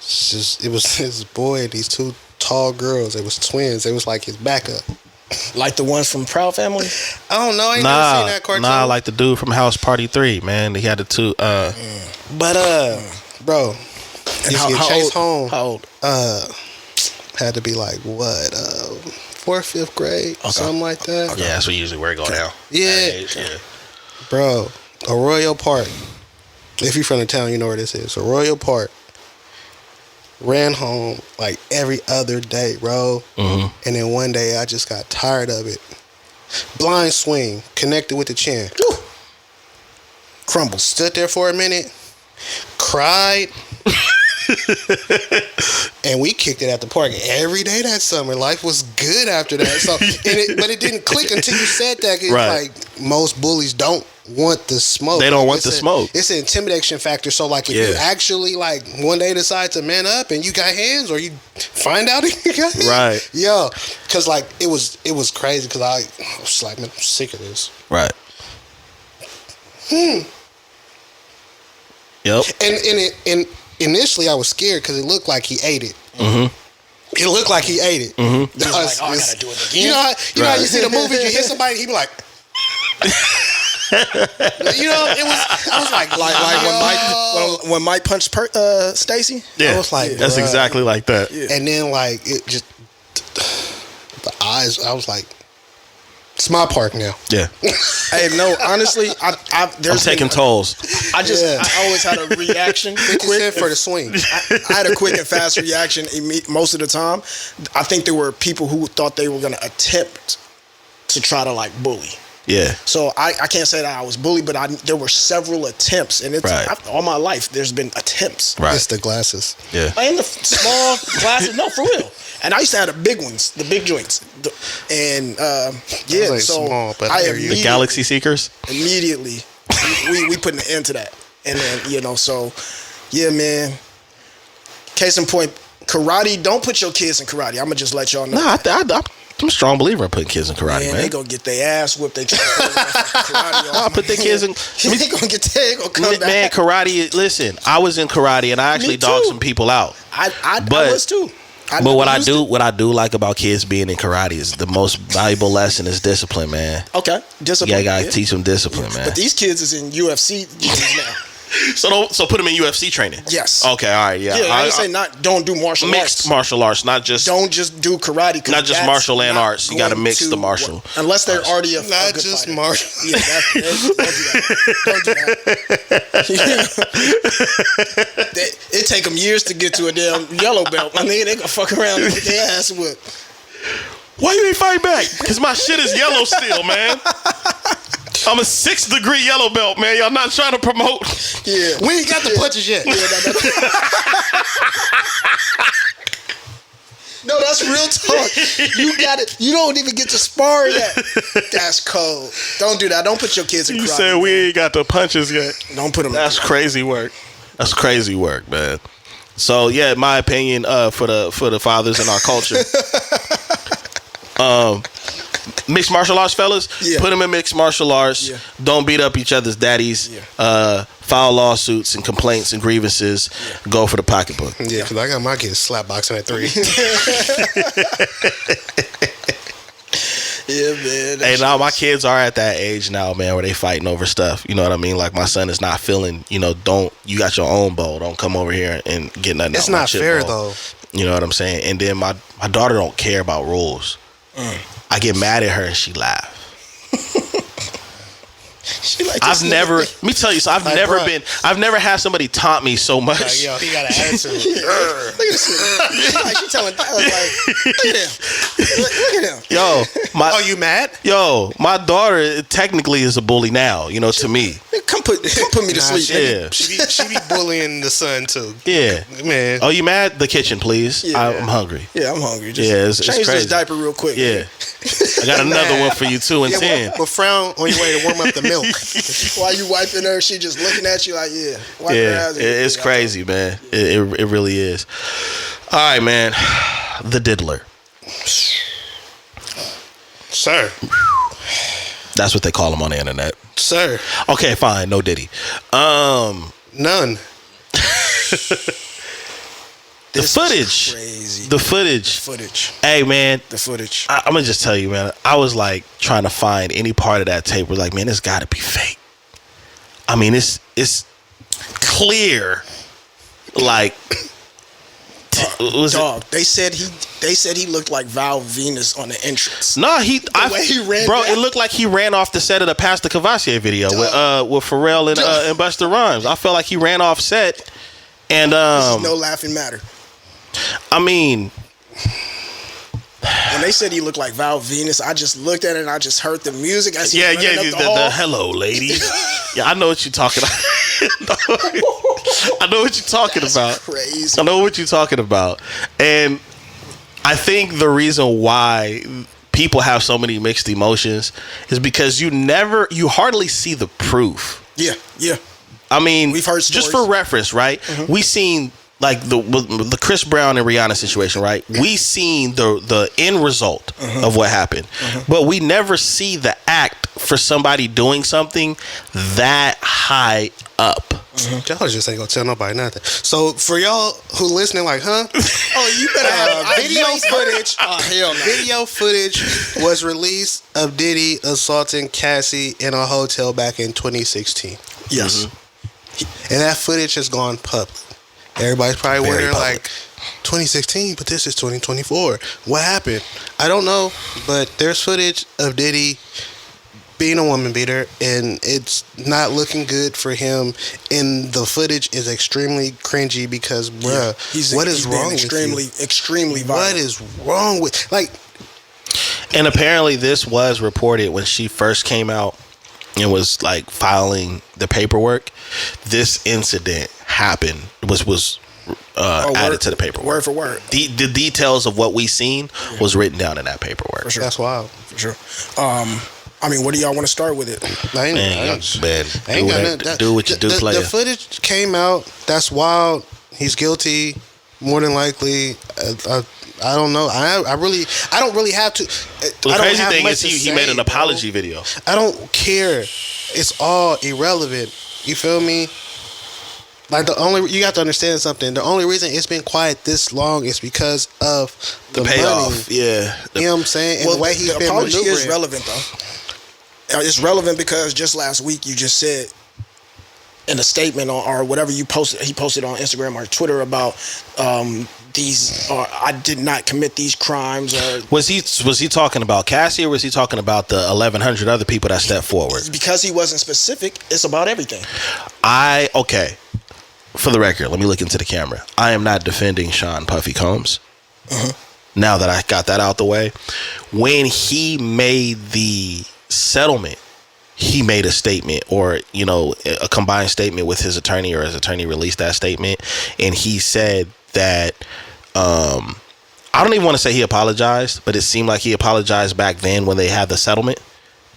It was his boy and these two tall girls. They was twins. They was like his backup. Like the ones from Proud Family? I don't know. I ain't never seen that cartoon. Nah, like the dude from House Party 3, man. He had the two. Bro, used to get chased home. How old? Had to be like what? 4th, 5th grade, something like that. Yeah, that's what usually where it go down. Yeah, bro. Arroyo Park. If you're from the town, you know where this is. Arroyo Park. Ran home like every other day, bro. Mm-hmm. And then one day I just got tired of it. Blind swing, connected with the chin. Woo. Crumbles. Stood there for a minute, cried, and we kicked it at the park every day that summer. Life was good after that. So, but it didn't click until you said that. It's Right. like most bullies don't want the smoke. They don't want It's the smoke. It's an intimidation factor. So like if you actually like one day decide to man up and you got hands, or you find out you got hands, Right. yo, because like it was crazy because I was like, man, I'm sick of this. Right. Yep. And initially I was scared because it looked like he ate it. Mm-hmm. It looked like he ate it. Mm-hmm. Like, oh, I gotta do it again. You know how you see the movies, you hit somebody, he be like, you know, I was like when Mike punched Stacy. Yeah. I was like, that's bruh. exactly like that. Yeah. And then like it just the eyes. I was like, it's my park now. Yeah. Hey, no, honestly, I'm taking tolls. I always had a reaction. 50 cent for the swing. I had a quick and fast reaction most of the time. I think there were people who thought they were going to attempt to try to like bully. Yeah. So I can't say that I was bullied, but there were several attempts, and it's all my life. There's been attempts. Right. It's the glasses. Yeah. And the small glasses, no, for real. And I used to have the big ones, the big joints, and yeah. Like so small, but I The Galaxy Seekers. immediately we put an end to that, and then so yeah, man. Case in point, karate. Don't put your kids in karate. I'm gonna just let y'all know. Nah, I'm a strong believer in putting kids in karate, man. They gonna get their ass whooped. They try to karate. I'll put their kids in. They gonna get they gonna come back. Man, karate. Listen, I was in karate and I actually dogged some people out. I But- was too. But what I do like about kids being in karate is the most valuable lesson is discipline, man. Okay, discipline. Yeah, you gotta teach them discipline, man. But these kids is in UFC now. So put them in UFC training. Yes. Okay. All right. Yeah. Yeah, I didn't say don't do martial mixed arts. martial arts, not just Don't just do karate. not just martial and arts. You got to mix the martial. Unless they're already a Not good just fighter. martial. Yeah, don't do that. It take them years to get to a damn yellow belt. I mean, they gonna fuck around and get their ass whipped. Why you ain't fight back? Because my shit is yellow still, man. I'm a 6th degree yellow belt, man. Y'all not trying to promote. Yeah, We ain't got the punches yet. No, that's real talk. You got it. You don't even get to spar yet. That's cold. Don't do that. Don't put your kids in karate. You said we ain't got the punches yet. Don't put them. That's crazy work. That's crazy work, man. So yeah, in my opinion, for the fathers in our culture, mixed martial arts, fellas, put them in mixed martial arts. Yeah. Don't beat up each other's daddies. Yeah. File lawsuits and complaints and grievances. Go for the pocketbook. Yeah, because I got my kids slap boxing at 3. Yeah, man. Hey, now my kids are at that age now, man, where they fighting over stuff. You know what I mean? Like my son is not feeling. You got your own bowl. Don't come over here and get nothing. It's out my not chip fair bowl. though. You know what I'm saying? And then my daughter don't care about rules. I get mad at her and she laugh. She like I've never. Let me tell you. So I've Like, never bruh. been. I've never had somebody taunt me so much. Like, yo, he got an attitude. Look at this. Like, she telling Dallas, like, look at him. Look at him. Yo, Oh, you mad? my daughter technically is a bully now. You know, to me. Come put me to Nah, sleep. Yeah. She be bullying the son too. Yeah. Man. Oh, you mad? The kitchen, please. Yeah. I'm hungry. Yeah, I'm hungry. Just Yeah, it's change crazy. this diaper real quick. Yeah. I got another one for you too in Yeah, 10. but frown on your way to warm up the milk. While you wiping her, she just looking at you like, yeah. Wipe her Yeah, ass. it's crazy, man. It really is. All right, man. The diddler. Sir. That's what they call him on the internet. Sir. Okay, fine. No Diddy. None. The This is footage. crazy. The footage. Footage. Hey, man. The footage. I'm gonna just tell you, man. I was like trying to find any part of that tape. Where like, man, it's got to be fake. I mean, it's clear. Like, was Dog. They said he looked like Val Venus on the entrance. No, way he ran bro. down. It looked like he ran off the set of the Pastor Cavassier video with Pharrell and Busta Rhymes. I felt like he ran off set, and This is no laughing matter. I mean, When they said he looked like Val Venus, I just looked at it and I just heard the music as he yeah, running up the the hall. hello, lady. Yeah, I know what you're talking about. I know what you're talking about. Crazy. I know what you're talking about, and I think the reason why people have so many mixed emotions is because you hardly see the proof. Yeah. I mean, We've heard just stories. for reference, right? We seen like the Chris Brown and Rihanna situation, right? We seen the end result of what happened, but we never see the act for somebody doing something that high up. Y'all just ain't gonna tell nobody nothing. So for y'all who listening, like, huh? Oh, you better have Video footage. Oh, hell no. Video footage was released of Diddy assaulting Cassie in a hotel back in 2016, Yes. and that footage has gone public. Everybody's probably Very wondering, public. like, 2016, but this is 2024. What happened? I don't know, but there's footage of Diddy being a woman beater, and it's not looking good for him. And the footage is extremely cringy because, bruh, what is wrong with you? Extremely violent. What is wrong with, like, And apparently, this was reported when she first came out and was like filing the paperwork. This incident happened was added to the paperwork. Word for word. The details of what we seen was written down in that paperwork. For sure. that's wild. For sure. I mean, where do y'all want to start with it? I ain't, Man, I ain't got nothing. do what you do, player. The footage came out. That's wild. He's guilty, more than likely. I don't know. I don't really have to. The I don't crazy have thing much is to he say, made an bro. apology video. I don't care. It's all irrelevant. You feel me? Like you got to understand something. The only reason it's been quiet this long is because of the payoff. money. Yeah. You know what I'm saying? And the way he's the been apology maneuvering. is relevant, though. It's relevant because just last week you just said in a statement or whatever he posted on Instagram or Twitter about these, or I did not commit these crimes. Or Was he talking about Cassie, or was he talking about the 1,100 other people that stepped forward? because he wasn't specific, it's about everything. Okay. For the record, let me look into the camera. I am not defending Sean Puffy Combs. Now that I got that out the way, when he made the settlement, he made a statement, or a combined statement with his attorney, or his attorney released that statement, and he said that I don't even want to say he apologized, but it seemed like he apologized back then when they had the settlement,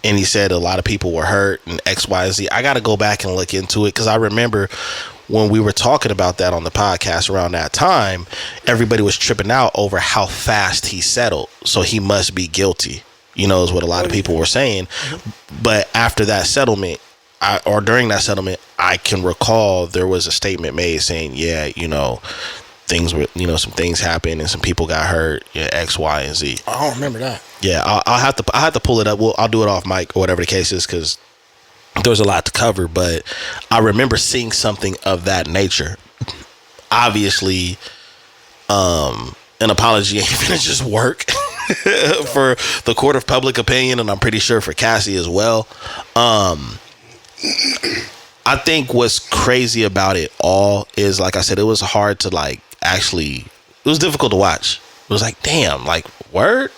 and he said a lot of people were hurt and X, Y, and Z. I got to go back and look into it, because I remember when we were talking about that on the podcast around that time, everybody was tripping out over how fast he settled, so he must be guilty, is what a lot of people were saying. But after that settlement, or during that settlement, I can recall there was a statement made saying, yeah, things were, some things happened and some people got hurt, X, Y, and Z. I don't remember that. Yeah, I'll have to pull it up. I'll do it off mic or whatever the case is, because there's a lot to cover. But I remember seeing something of that nature. Obviously, an apology ain't gonna just work for the court of public opinion, and I'm pretty sure for Cassie as well. I think what's crazy about it all is, like I said, it was hard to like actually. It was difficult to watch. It was like, damn, like word,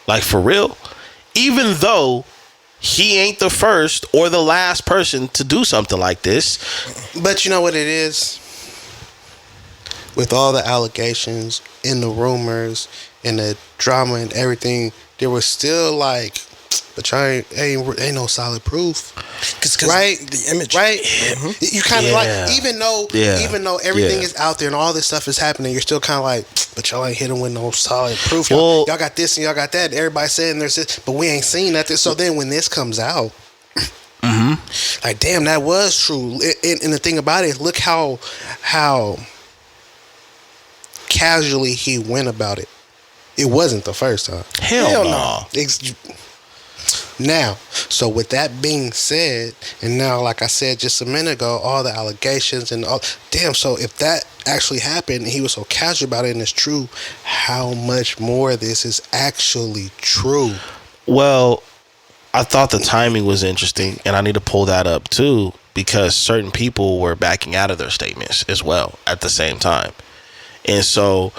like for real. Even though he ain't the first or the last person to do something like this. But you know what it is? With all the allegations and the rumors and the drama and everything, there was still like, but y'all ain't no solid proof. Cause right? The image. Right? Mm-hmm. You kind of like, even though everything is out there and all this stuff is happening, you're still kind of like, but y'all ain't hitting with no solid proof. Y'all got this and y'all got that. Everybody's saying there's this, but we ain't seen nothing. So then when this comes out, like, damn, that was true. And the thing about it is, look how casually he went about it. It wasn't the first time. Hell no. Now, so with that being said, and now, like I said just a minute ago, all the allegations and all, damn, so if that actually happened and he was so casual about it and it's true, how much more of this is actually true? Well, I thought the timing was interesting, and I need to pull that up too, because certain people were backing out of their statements as well at the same time. And so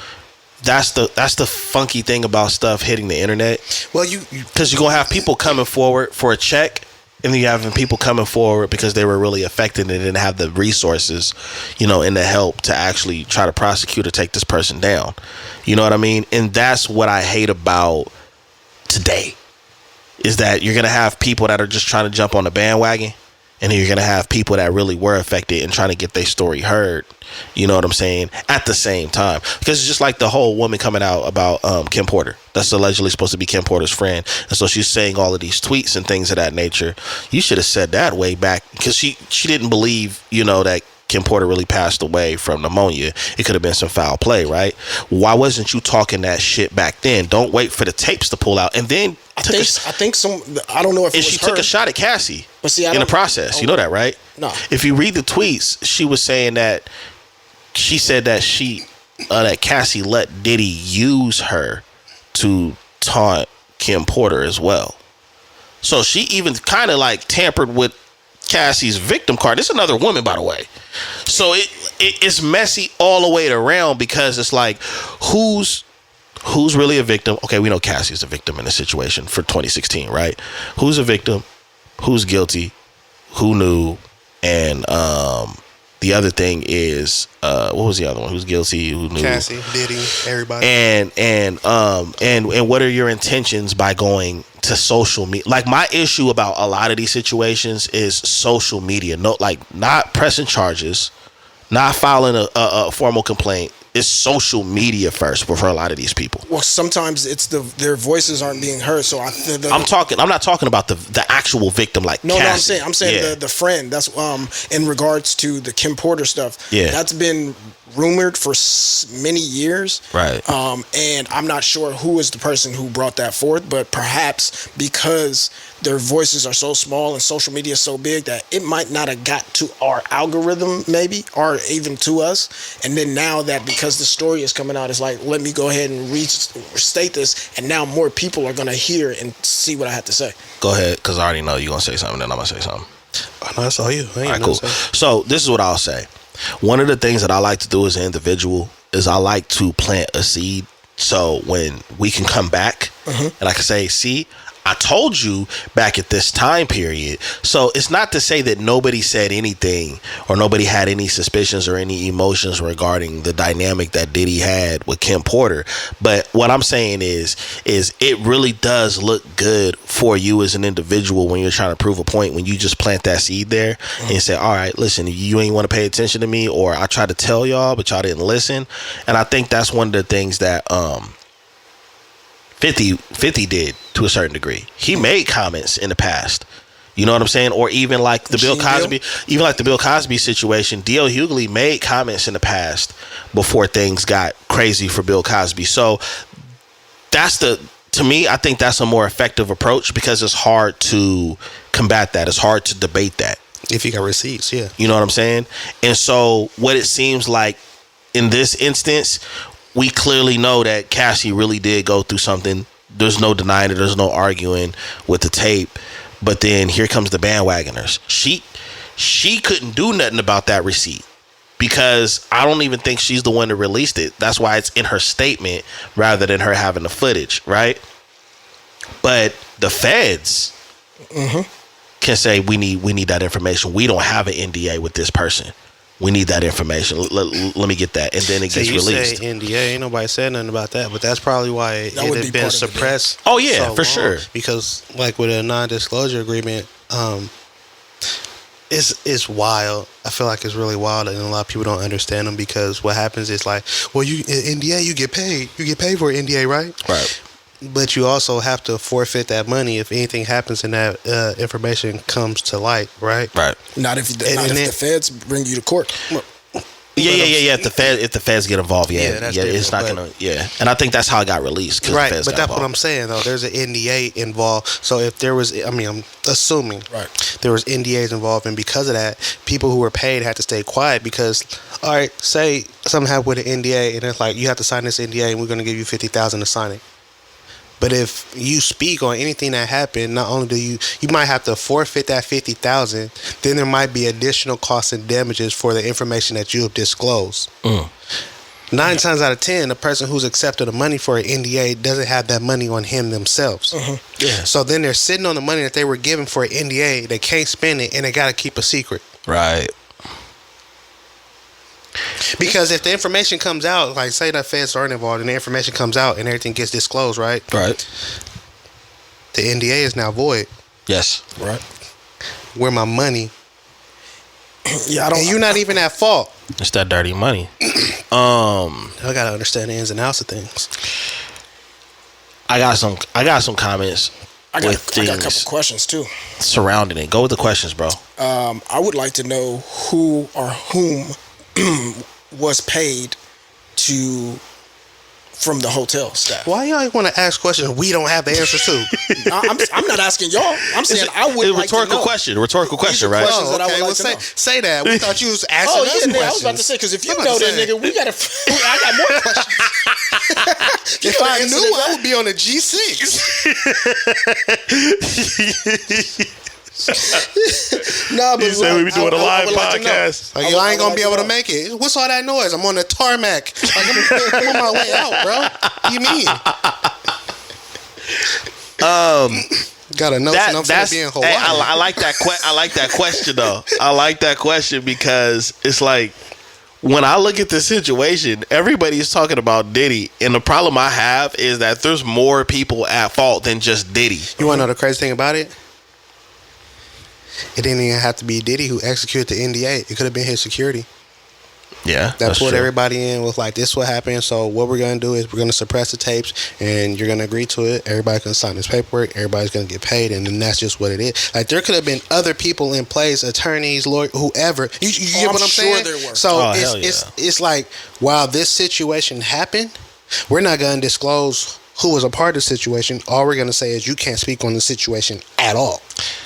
that's the funky thing about stuff hitting the internet. Well, because you're gonna have people coming forward for a check, and then you having people coming forward because they were really affected and didn't have the resources, and the help to actually try to prosecute or take this person down. You know what I mean? And that's what I hate about today, is that you're gonna have people that are just trying to jump on the bandwagon, and then you're gonna have people that really were affected and trying to get their story heard. You know what I'm saying? At the same time, because it's just like the whole woman coming out about Kim Porter. That's allegedly supposed to be Kim Porter's friend, and so she's saying all of these tweets and things of that nature. You should have said that way back, because she didn't believe that Kim Porter really passed away from pneumonia. It could have been some foul play, right? Why wasn't you talking that shit back then? Don't wait for the tapes to pull out, and then I don't know if it was she her. took a shot at Cassie. But see, in the process, you know that, right? No. If you read the tweets, she was saying that she said that that Cassie let Diddy use her to taunt Kim Porter as well. So she even kind of like tampered with Cassie's victim card. It's another woman, by the way. So it's messy all the way around, because it's like, who's really a victim? Okay, we know Cassie's a victim in the situation for 2016, right? Who's a victim? Who's guilty? Who knew? And the other thing is, what was the other one? Who's guilty? Who knew? Cassie, Diddy, everybody. And what are your intentions by going to social media? Like, my issue about a lot of these situations is social media. No, like, not pressing charges, not filing a formal complaint. It's social media first for a lot of these people. Well, sometimes it's their voices aren't being heard. So I'm not talking about the actual victim, like Cassie. I'm saying the friend. That's in regards to the Kim Porter stuff. Yeah, that's been rumored for many years. Right. And I'm not sure who is the person who brought that forth, but perhaps because their voices are so small and social media is so big that it might not have got to our algorithm, maybe, or even to us. And then now that, because the story is coming out, it's like, let me go ahead and restate this, and now more people are going to hear and see what I have to say. Go ahead, because I already know you're going to say something, then I'm going to say something. I know, that's all you. All right, cool. So this is what I'll say. One of the things that I like to do as an individual is I like to plant a seed, so when we can come back and I can say, see, I told you back at this time period. So it's not to say that nobody said anything or nobody had any suspicions or any emotions regarding the dynamic that Diddy had with Kim Porter. But what I'm saying is it really does look good for you as an individual when you're trying to prove a point, when you just plant that seed there and say, all right, listen, you ain't want to pay attention to me, or I tried to tell y'all, but y'all didn't listen. And I think that's one of the things that 50 did to a certain degree. He made comments in the past. You know what I'm saying? Or even like the Bill Cosby situation, D.L. Hughley made comments in the past before things got crazy for Bill Cosby. So to me, I think that's a more effective approach, because it's hard to combat that. It's hard to debate that. If you got receipts, yeah. You know what I'm saying? And so what it seems like in this instance, we clearly know that Cassie really did go through something. There's no denying it. There's no arguing with the tape. But then here comes the bandwagoners. She couldn't do nothing about that receipt because I don't even think she's the one that released it. That's why it's in her statement rather than her having the footage, right? But the feds can say we need that information. We don't have an NDA with this person. We need that information. Let me get that, and then it gets released. Say NDA, ain't nobody said nothing about that, but that's probably why it had been suppressed. Oh yeah, so for long. sure. Because like with a non-disclosure agreement, it's wild. I feel like it's really wild, and a lot of people don't understand them because what happens is like, well, you NDA, you get paid for an NDA, right? Right. But you also have to forfeit that money if anything happens and that information comes to light, right? Right. Not if the feds bring you to court. Yeah. If the feds get involved, it's not gonna. Yeah, and I think that's how it got released. Right, the feds but got that's involved. what I'm saying though. There's an NDA involved. So if there was, I'm assuming there was NDAs involved, and because of that, people who were paid had to stay quiet because, all right, say something happened with an NDA, and it's like you have to sign this NDA, and we're going to give you $50,000 to sign it. But if you speak on anything that happened, not only do you might have to forfeit that $50,000, then there might be additional costs and damages for the information that you have disclosed. 9 times out of 10, the person who's accepted the money for an NDA doesn't have that money on him themselves. Yeah. So then they're sitting on the money that they were given for an NDA. They can't spend it, and they got to keep a secret. Right. Because if the information comes out, like say that feds aren't involved, and the information comes out and everything gets disclosed, right? Right. The NDA is now void. Yes. Right. Where my money? Yeah, and you're not even at fault. It's that dirty money. I gotta understand the ins and outs of things. I got some comments. I got a couple questions too surrounding it. Go with the questions, bro. I would like to know who or whom was paid from the hotel staff. Why y'all want to ask questions we don't have the answers to? I'm not asking y'all. I'm saying I would like to know. Rhetorical question, right? Questions that I would like to know. Say that. We thought you was asking us questions. I was about to say, because if you know that nigga, I got more questions. If I knew, I would be on a G6. Nah, but you say we be doing a live podcast. Like, I ain't gonna be able to make it. What's all that noise? I'm on the tarmac. Like, I'm on my way out, bro. What do you mean? Got a notion I'm gonna be in Hawaii. I like that. I like that question though. I like that question because it's like when I look at this situation, everybody's talking about Diddy, and the problem I have is that there's more people at fault than just Diddy. You wanna know the crazy thing about it? It didn't even have to be Diddy who executed the NDA. It could have been his security. Yeah, that put everybody in with like, this is what happened. So what we're gonna do is we're gonna suppress the tapes, and you're gonna agree to it. Everybody's gonna sign this paperwork. Everybody's gonna get paid, and then that's just what it is. Like there could have been other people in place, attorneys, lawyers, whoever. You get what I'm saying? There were. So it's like while this situation happened, we're not gonna disclose who was a part of the situation. All we're gonna say is you can't speak on the situation at all.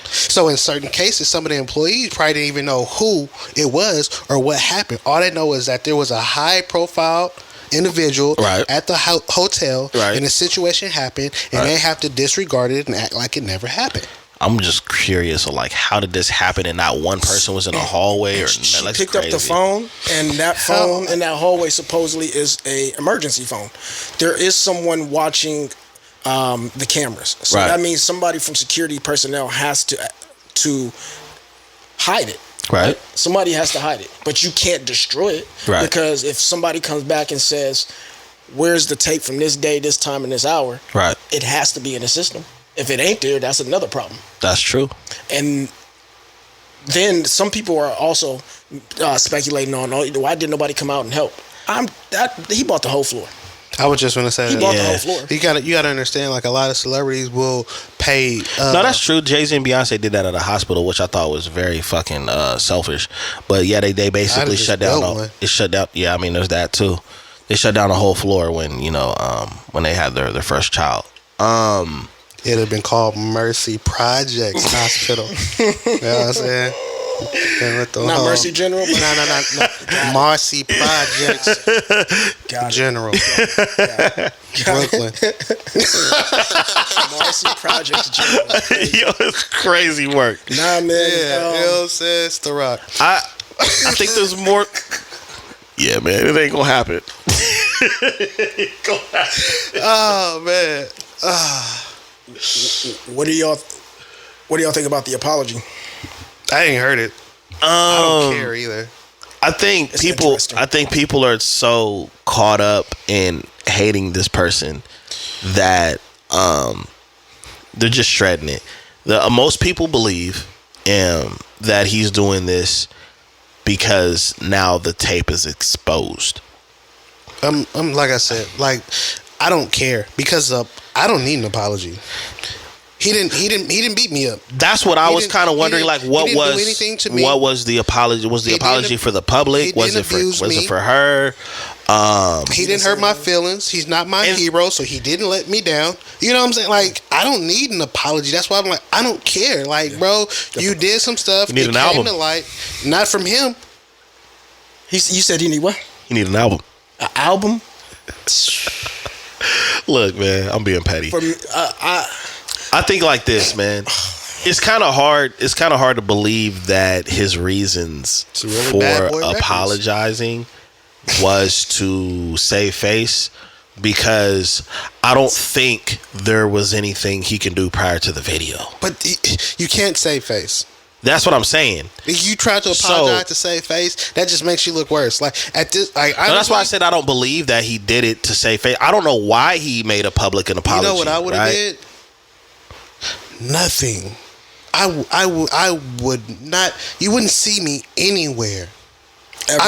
So in certain cases, some of the employees probably didn't even know who it was or what happened. All they know is that there was a high-profile individual at the hotel, and the situation happened, and they have to disregard it and act like it never happened. I'm just curious, like, how did this happen and not one person was in the hallway? Or she picked up the phone, and that phone in that hallway supposedly is a emergency phone. There is someone watching the cameras, so that means somebody from security personnel has to hide it. Right. Somebody has to hide it, but you can't destroy it because if somebody comes back and says, "Where's the tape from this day, this time, and this hour?" Right. It has to be in the system. If it ain't there, that's another problem. That's true. And then some people are also speculating on, why did nobody come out and help? He bought the whole floor. I was just gonna say he bought the whole floor. You gotta understand, like a lot of celebrities will pay. No, that's true. Jay-Z and Beyonce did that at a hospital, which I thought was very fucking selfish. But yeah, they basically shut down. It shut down. Yeah, I mean, there's that too. They shut down the whole floor when when they had their first child. It'd have been called Mercy Projects Hospital. You know what I'm saying? Not Mercy General. No. Marcy Projects General. Brooklyn. Marcy Projects General. Yo, it's crazy work. Nah, man. Yeah, you know what I'm saying? It's The Rock. I think there's more. Yeah, man, it ain't gonna happen. Oh man. What do y'all think about the apology? I ain't heard it. I don't care either. I think people are so caught up in hating this person that they're just shredding it. Most people believe that he's doing this because now the tape is exposed. I'm like I said, like I don't care because I don't need an apology. He didn't beat me up. That's what I was kind of wondering. Like, what was the apology? Was the apology for the public? Was it for her? He didn't hurt my feelings. He's not my hero, so he didn't let me down. You know what I'm saying? Like, I don't need an apology. That's why I'm like, I don't care. Like, bro, you did some stuff. You need an album. To light, not from him. You said he need what? You need an album. An album? Look, man, I'm being petty. For me, I think like this, man. It's kind of hard. It's kind of hard to believe that his reasons for apologizing was to save face, because I don't think there was anything he can do prior to the video. But you can't save face. That's what I'm saying. If you try to apologize to save face, that just makes you look worse. Like at this, like that's why I said I don't believe that he did it to save face. I don't know why he made a public an apology. You know what I would have did? Nothing. I would not. You wouldn't see me anywhere. Again.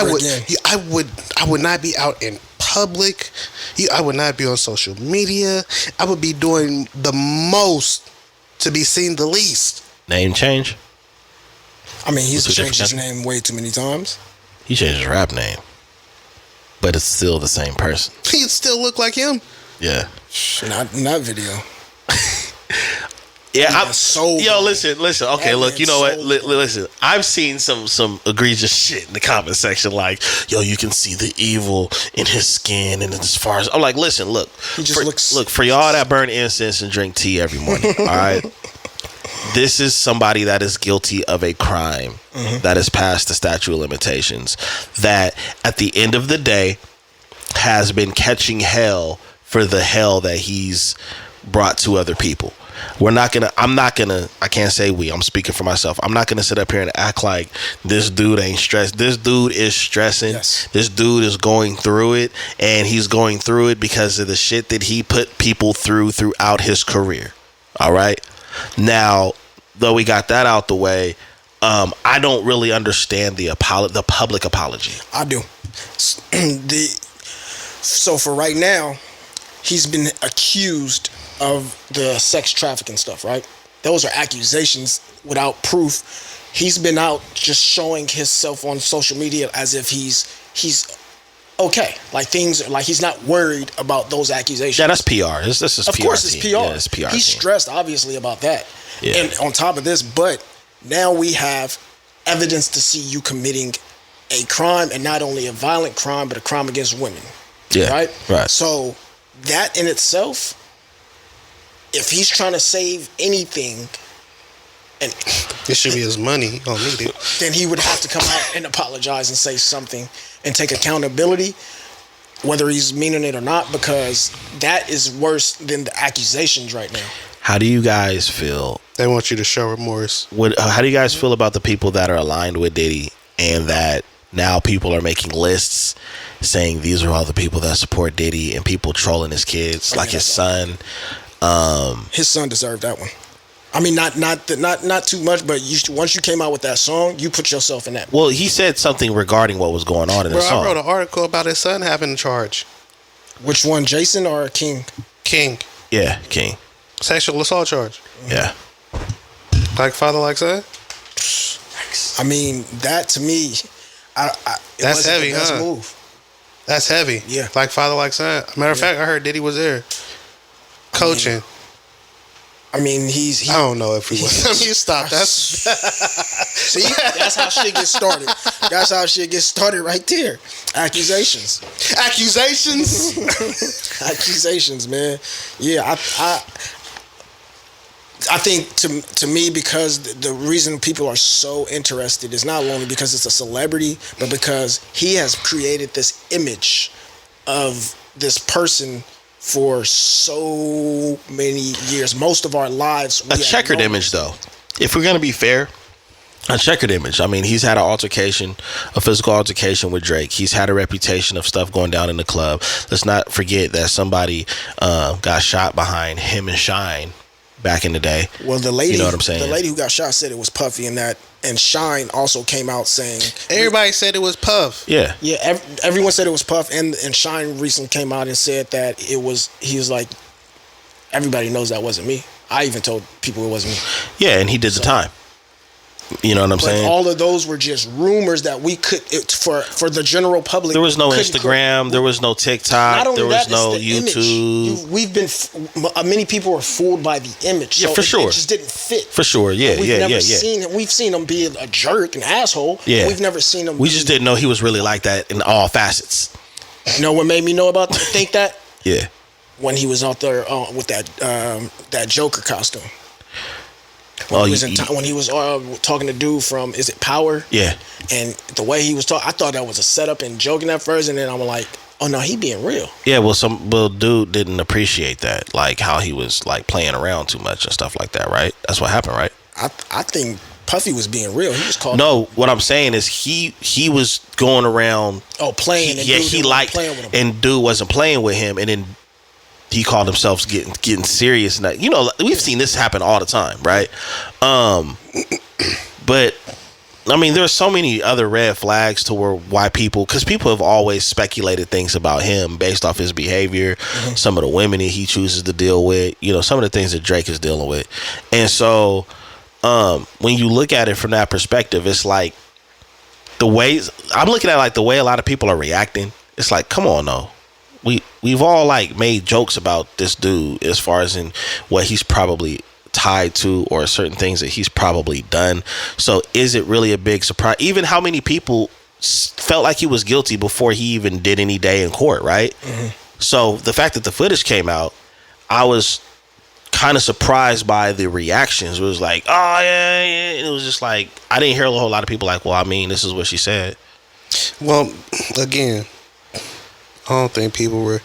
I would not be out in public. I would not be on social media. I would be doing the most to be seen the least. Name change? I mean, he's changed his name way too many times. He changed his rap name, but it's still the same person. He still look like him. Yeah. Not in that video. Yeah, listen. Okay, look, you know what? Listen, I've seen some egregious shit in the comment section. Like, yo, you can see the evil in his skin, and as far as I'm like, listen, look, for y'all that burn incense and drink tea every morning. All right, this is somebody that is guilty of a crime that is past the statute of limitations. That at the end of the day has been catching hell for the hell that he's brought to other people. I can't say we, I'm speaking for myself. I'm not gonna sit up here and act like this dude ain't stressed. This dude is stressing. Yes. This dude is going through it, and he's going through it because of the shit that he put people throughout his career. All right. Now, though we got that out the way, I don't really understand the public apology. I do. So for right now, he's been accused of the sex trafficking stuff, right? Those are accusations without proof. He's been out just showing himself on social media as if he's okay. Like things, like he's not worried about those accusations. Yeah, that's PR. This is of PR course, it's PR. Yeah, it's PR. He's stressed, obviously, about that. Yeah. And on top of this, but now we have evidence to see you committing a crime, and not only a violent crime, but a crime against women. Yeah. Right. So that in itself, if he's trying to save anything, and it should be his money, he don't need it, then he would have to come out and apologize and say something and take accountability, whether he's meaning it or not, because that is worse than the accusations right now. How do you guys feel? They want you to show remorse. How do you guys feel about the people that are aligned with Diddy, and that now people are making lists saying these are all the people that support Diddy, and people trolling his kids, like his son? His son deserved that one. I mean, not too much, but once you came out with that song, you put yourself in that. Well, he said something regarding what was going on in the song. I wrote an article about his son having a charge. Which one, Jason or King? King. Yeah, King. Sexual assault charge. Yeah. Like father, like son. I mean, that to me, that's heavy, huh? Move. That's heavy. Yeah. Like father, like son. Matter of fact, I heard Diddy was there coaching. I mean, he I don't know if he was. I mean, stop. That's see, that's how shit gets started. That's how shit gets started right there. Accusations, accusations, man. Yeah, I think to me, because the reason people are so interested is not only because it's a celebrity, but because he has created this image of this person for so many years. Most of our lives. A checkered image, though. If we're going to be fair, a checkered image. I mean, he's had a physical altercation with Drake. He's had a reputation of stuff going down in the club. Let's not forget that somebody got shot behind him and Shine back in the day. Well, the lady, you know what I'm saying? The lady who got shot said it was Puffy, and Shine also came out saying everybody said it was Puff. Yeah, everyone said it was Puff, and Shine recently came out and said that it was. He was like, everybody knows that wasn't me. I even told people it wasn't me. Yeah, and he did the time. You know what I'm saying? All of those were just rumors that we could for the general public. There was no Instagram. There was no TikTok. There was no YouTube. We've been many people were fooled by the image. Yeah, so for sure. It just didn't fit. For sure. Yeah, We've seen him be a jerk, an asshole. Yeah. We've never seen him. We just didn't know he was really like that in all facets. You know what made me think that? Yeah. When he was out there with that Joker costume. When he was talking to dude from, is it Power? Yeah. And the way he was talking, I thought that was a setup and joking at first, and then I'm like, oh no, he being real. Yeah, dude didn't appreciate that, like how he was like playing around too much and stuff like that, right? That's what happened, right? I think Puffy was being real. He was called. No, what I'm saying is he was going around. Oh, playing. He liked playing with him, and dude wasn't playing with him, and then he called himself getting serious. And you know, we've seen this happen all the time, right? But I mean, there's so many other red flags to why because people have always speculated things about him based off his behavior, some of the women that he chooses to deal with, you know, some of the things that Drake is dealing with. And so when you look at it from that perspective, it's like the ways I'm looking at, like the way a lot of people are reacting. It's like, come on, though. We've all like made jokes about this dude as far as in what he's probably tied to or certain things that he's probably done. So is it really a big surprise? Even how many people felt like he was guilty before he even did any day in court, right? Mm-hmm. So the fact that the footage came out, I was kind of surprised by the reactions. It was like, oh yeah. And it was just like, I didn't hear a whole lot of people like, well, I mean, this is what she said. Well, again, I don't think people were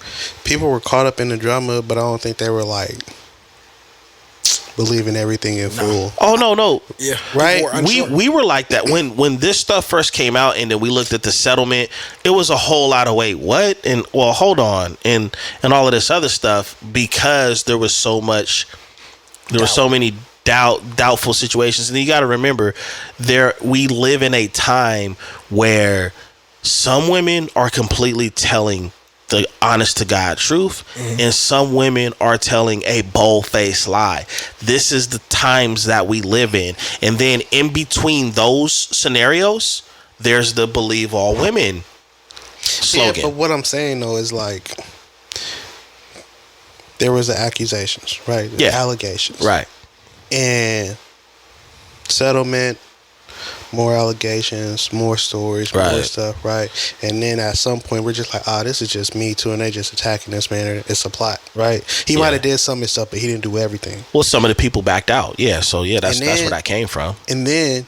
caught up in the drama, but I don't think they were like believing everything in full. Oh no. Yeah. Right? We were like that when this stuff first came out, and then we looked at the settlement. It was a whole lot of wait, what? And well, hold on, and all of this other stuff, because there was so much, were so many doubtful situations. And you got to remember, we live in a time where some women are completely telling the honest to God truth, and some women are telling a bold-faced lie. This is the times that we live in. And then in between those scenarios, there's the believe all women slogan. Yeah, but what I'm saying though is like, there was the accusations, right? The allegations. Right. And settlement, more allegations, more stories, more stuff, right? And then at some point, we're just like, this is just Me Too, and they just attacking this man. It's a plot, right? He might have did some of his stuff, but he didn't do everything. Well, some of the people backed out. Yeah, so yeah, that's where that came from. And then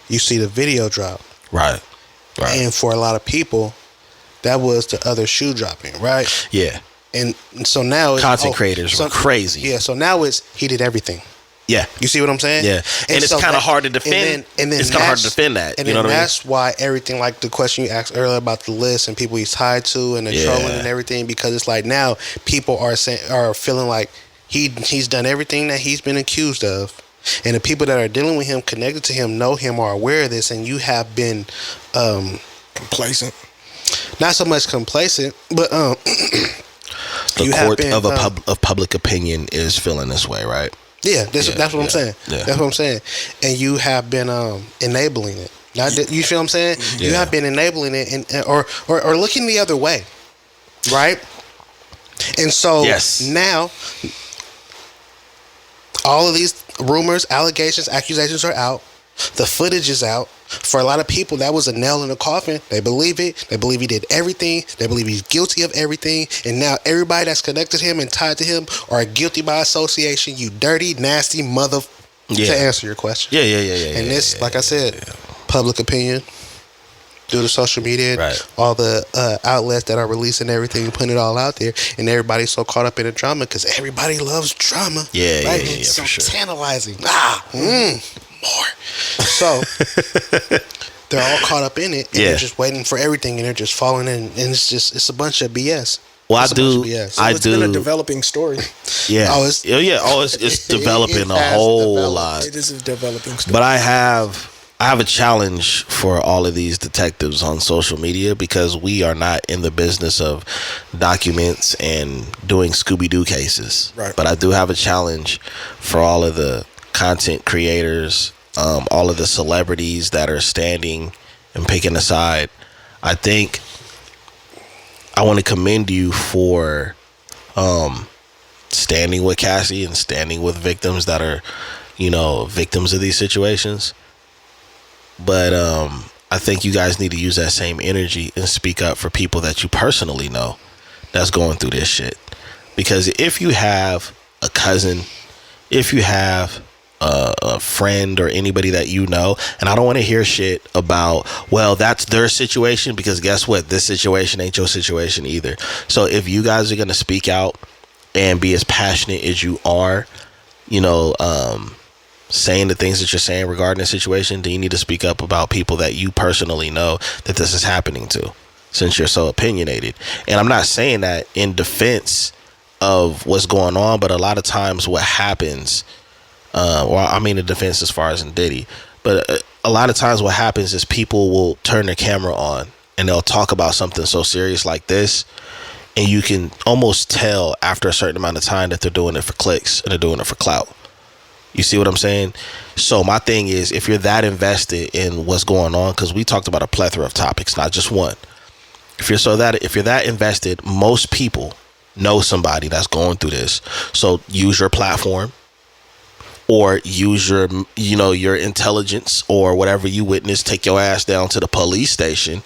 you see the video drop. Right. And for a lot of people, that was the other shoe dropping, right? Yeah. And so now it's content creators were crazy. Yeah, so now he did everything. Yeah. You see what I'm saying? Yeah. And it's kind of hard to defend. And then it's kind of hard to defend that. And you know what I mean? That's why everything, like the question you asked earlier about the list and people he's tied to and the trolling and everything, because it's like now people are feeling like he's done everything that he's been accused of. And the people that are dealing with him, connected to him, know him, are aware of this, and you have been complacent. Not so much complacent, but the court of public opinion is feeling this way, right? Yeah, that's what I'm saying. Yeah. That's what I'm saying. And you have been enabling it. You feel what I'm saying? Yeah. You have been enabling it, and or looking the other way, right? And so now All of these rumors, allegations, accusations are out. The footage is out. For a lot of people, that was a nail in the coffin. They believe it. They believe he did everything. They believe he's guilty of everything. And now everybody that's connected to him and tied to him are guilty by association. You dirty, nasty mother. To answer your question. Yeah. And this, like I said, public opinion. Through the social media, and all the outlets that are releasing everything and putting it all out there, and everybody's so caught up in the drama because everybody loves drama. Yeah, It's so for sure. tantalizing. More. So they're all caught up in it, and they're just waiting for everything, and they're just falling in, and it's a bunch of BS. Well, It's been a developing story. Yeah. It's developing a whole lot. It is a developing story. But I have a challenge for all of these detectives on social media because we are not in the business of documents and doing Scooby-Doo cases. Right. But I do have a challenge for all of the content creators, all of the celebrities that are standing and picking a side. I think I want to commend you for standing with Cassie and standing with victims that are, victims of these situations. But I think you guys need to use that same energy and speak up for people that you personally know that's going through this shit. Because if you have a cousin, if you have a friend or anybody that you know, and I don't want to hear shit about, well, that's their situation, because guess what? This situation ain't your situation either. So if you guys are going to speak out and be as passionate as you are, saying the things that you're saying regarding the situation, then you need to speak up about people that you personally know that this is happening to, since you're so opinionated. And I'm not saying that in defense of what's going on, but a lot of times what happens, in defense as far as in Diddy, but a lot of times what happens is people will turn their camera on and they'll talk about something so serious like this, and you can almost tell after a certain amount of time that they're doing it for clicks and they're doing it for clout. You see what I'm saying? So my thing is, if you're that invested in what's going on, because we talked about a plethora of topics, not just one. If you're that invested, most people know somebody that's going through this. So use your platform, or use your intelligence or whatever you witness. Take your ass down to the police station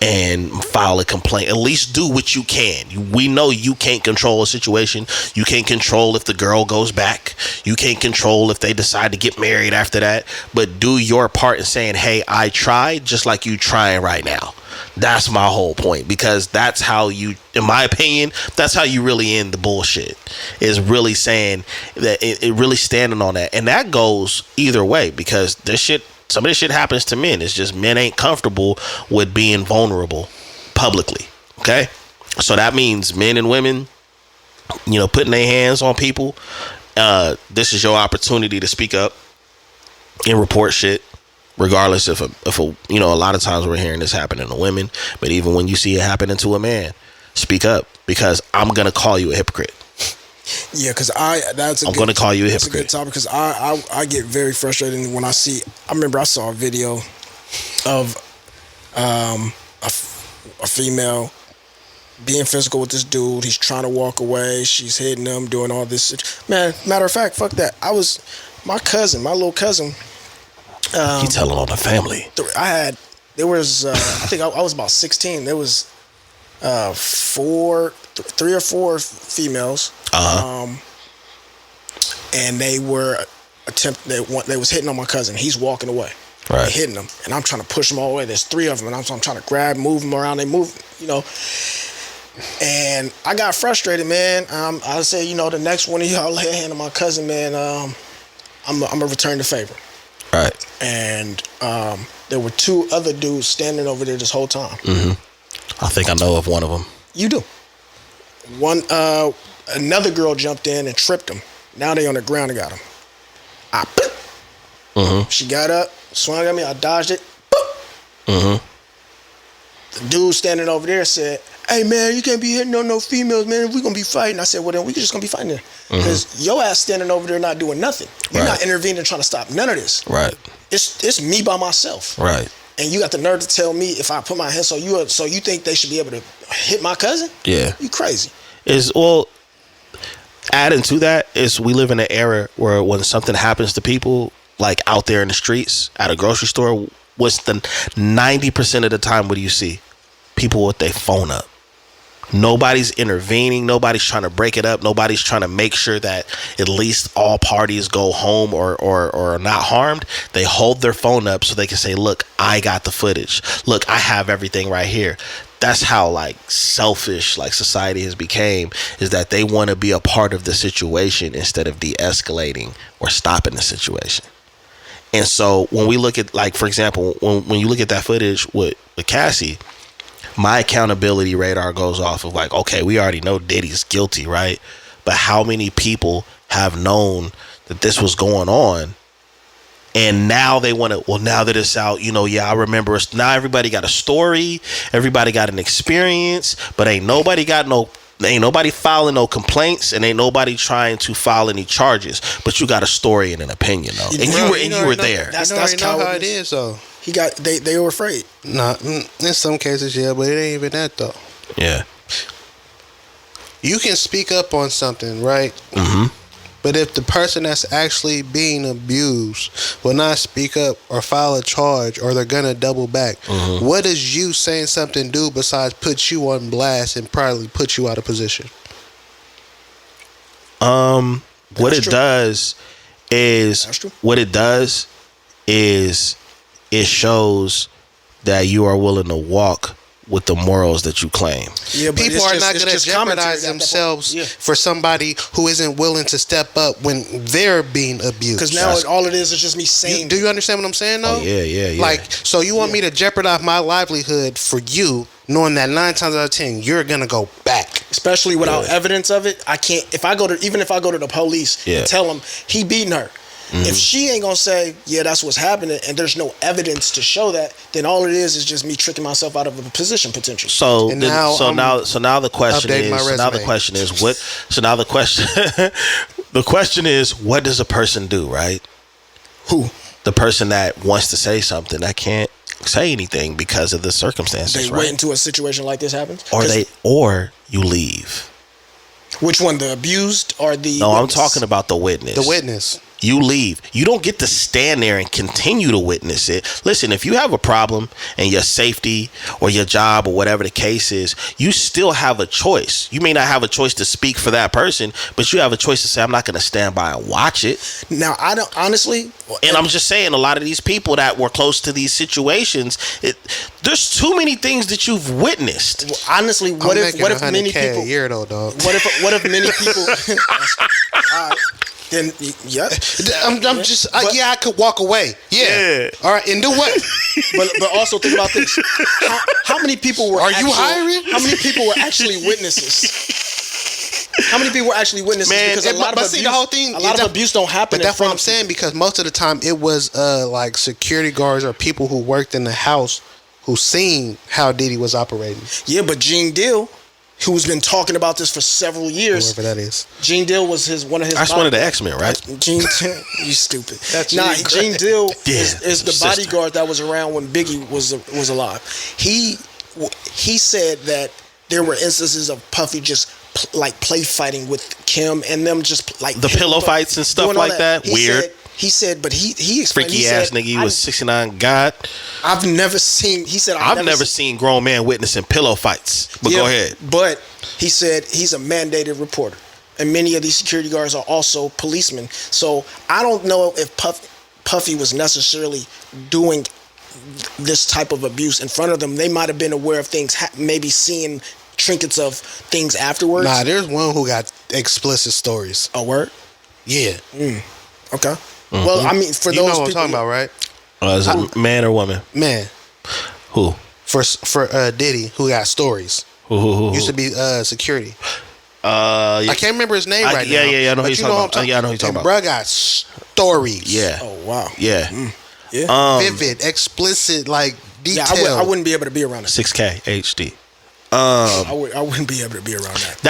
and file a complaint. At least do what you can. We know you can't control a situation. You can't control if the girl goes back. You can't control if they decide to get married after that. But do your part in saying, hey, I tried, just like you trying right now. That's my whole point, because that's how you, in my opinion, that's how you really end the bullshit, is really saying that it really standing on that. And that goes either way, because some of this shit happens to men. It's just men ain't comfortable with being vulnerable publicly. Okay. So that means men and women, putting their hands on people. This is your opportunity to speak up and report shit. Regardless if a lot of times we're hearing this happening to women, but even when you see it happening to a man, speak up, because I'm gonna call you a hypocrite. Yeah, because I'm gonna call you a hypocrite. That's a good topic, because I get very frustrated when I see. I remember I saw a video of a female being physical with this dude. He's trying to walk away. She's hitting him, doing all this shit. Man, matter of fact, fuck that. My little cousin. You telling on the family. I think I was about 16. There was 3 or 4 females. And they were they was hitting on my cousin. He's walking away. Right. They're hitting him. And I'm trying to push them all away. There's 3 of them. And I'm trying to grab, move them around. They move, And I got frustrated, man. I said, the next one of y'all lay a hand on my cousin, man, I'm going to return the favor. Right. And there were 2 other dudes standing over there this whole time. Mm-hmm. I think I know of one of them. You do. Another girl jumped in and tripped him. Now they on the ground and got him. Mm-hmm. She got up, swung at me, I dodged it. Mm-hmm. The dude standing over there said, hey, man, you can't be hitting on no females, man. If we're going to be fighting. I said, well, then we just going to be fighting there. Because your ass standing over there not doing nothing. You're not intervening trying to stop none of this. Right. It's me by myself. Right. And you got the nerve to tell me if I put my hands, so you think they should be able to hit my cousin? Yeah. You crazy. adding to that is we live in an era where when something happens to people, like out there in the streets, at a grocery store, what's the 90% of the time, what do you see? People with their phone up. Nobody's intervening. Nobody's trying to break it up. Nobody's trying to make sure that at least all parties go home or are not harmed. They hold their phone up so they can say, look, I got the footage. Look, I have everything right here. That's how like selfish like society has became, is that they want to be a part of the situation instead of de-escalating or stopping the situation. And so when we look at, like, for example, when you look at that footage with Cassie, my accountability radar goes off of like, okay, we already know Diddy's guilty, right? But how many people have known that this was going on? And now they want to, well, now that it's out, you know, yeah, I remember. Now everybody got a story. Everybody got an experience, but ain't nobody filing no complaints, and ain't nobody trying to file any charges. But you got a story and an opinion, though. And you were there. That's how it is, though. They were afraid. Nah, in some cases, yeah, but it ain't even that, though. Yeah. You can speak up on something, right? Mm-hmm. But if the person that's actually being abused will not speak up or file a charge, or they're gonna double back, what does you saying something do besides put you on blast and probably put you out of position? What it does is it shows that you are willing to walk with the morals that you claim. Yeah, but people are not going to jeopardize themselves for somebody who isn't willing to step up when they're being abused. Because now all it is just me saying. Do you understand what I'm saying, though? Oh, yeah. Like, so you want me to jeopardize my livelihood for you, knowing that 9 times out of 10 you're gonna go back, especially without evidence of it. I can't. If I go to the police and tell them he beating her. If she ain't gonna say, yeah, that's what's happening, and there's no evidence to show that, then all it is just me tricking myself out of a position potentially. So now the question is what does a person do, right? Who? The person that wants to say something that can't say anything because of the circumstances. They wait until a situation like this happens, or you leave. Which one, the abused or the? No, witness? I'm talking about the witness. The witness. You leave. You don't get to stand there and continue to witness it. Listen, if you have a problem in your safety or your job or whatever the case is, you still have a choice. You may not have a choice to speak for that person, but you have a choice to say, I'm not going to stand by and watch it. Now, I don't honestly. And I'm just saying, a lot of these people that were close to these situations, there's too many things that you've witnessed. Well, honestly, what if many people? A year though, dog. What if many people? Then yeah, I could walk away. Yeah. All right, and do what? but also think about this: how many people were? You hiring? How many people were actually witnesses? How many people were actually witnesses? Man, because a lot of abuse don't happen. But that's what I'm saying, because most of the time it was like security guards or people who worked in the house who seen how Diddy was operating. Yeah, but Gene Deal, who's been talking about this for several years. Whoever that is. Gene Deal was one of his. That's one of the X-Men, right? Gene, you stupid. Gene Deal is the bodyguard that was around when Biggie was alive. He said that there were instances of Puffy just play fighting with Kim and them just like the pillow fights and stuff like that. Weird. He said, but he explained. Freaky ass nigga, he was 69 God. I've never seen. He said, I've never seen grown man witnessing pillow fights. But go ahead. But he said he's a mandated reporter, and many of these security guards are also policemen. So I don't know if Puffy was necessarily doing this type of abuse in front of them. They might have been aware of things, maybe seeing trinkets of things afterwards. Nah, there's one who got explicit stories. A word? Yeah. Okay. Mm-hmm. Well, I mean, for those know what people, I'm talking about, right? Is it man or woman? Man. Who? For Diddy, who got stories. Who? Used to be security. I can't remember his name right now. Yeah, I know who you're talking about. I know who you're talking about. Bruh got stories. Yeah. Oh, wow. Yeah. Yeah. Vivid, explicit, like detail. Yeah, I wouldn't be able to be around it. 6K HD. I wouldn't be able to be around that.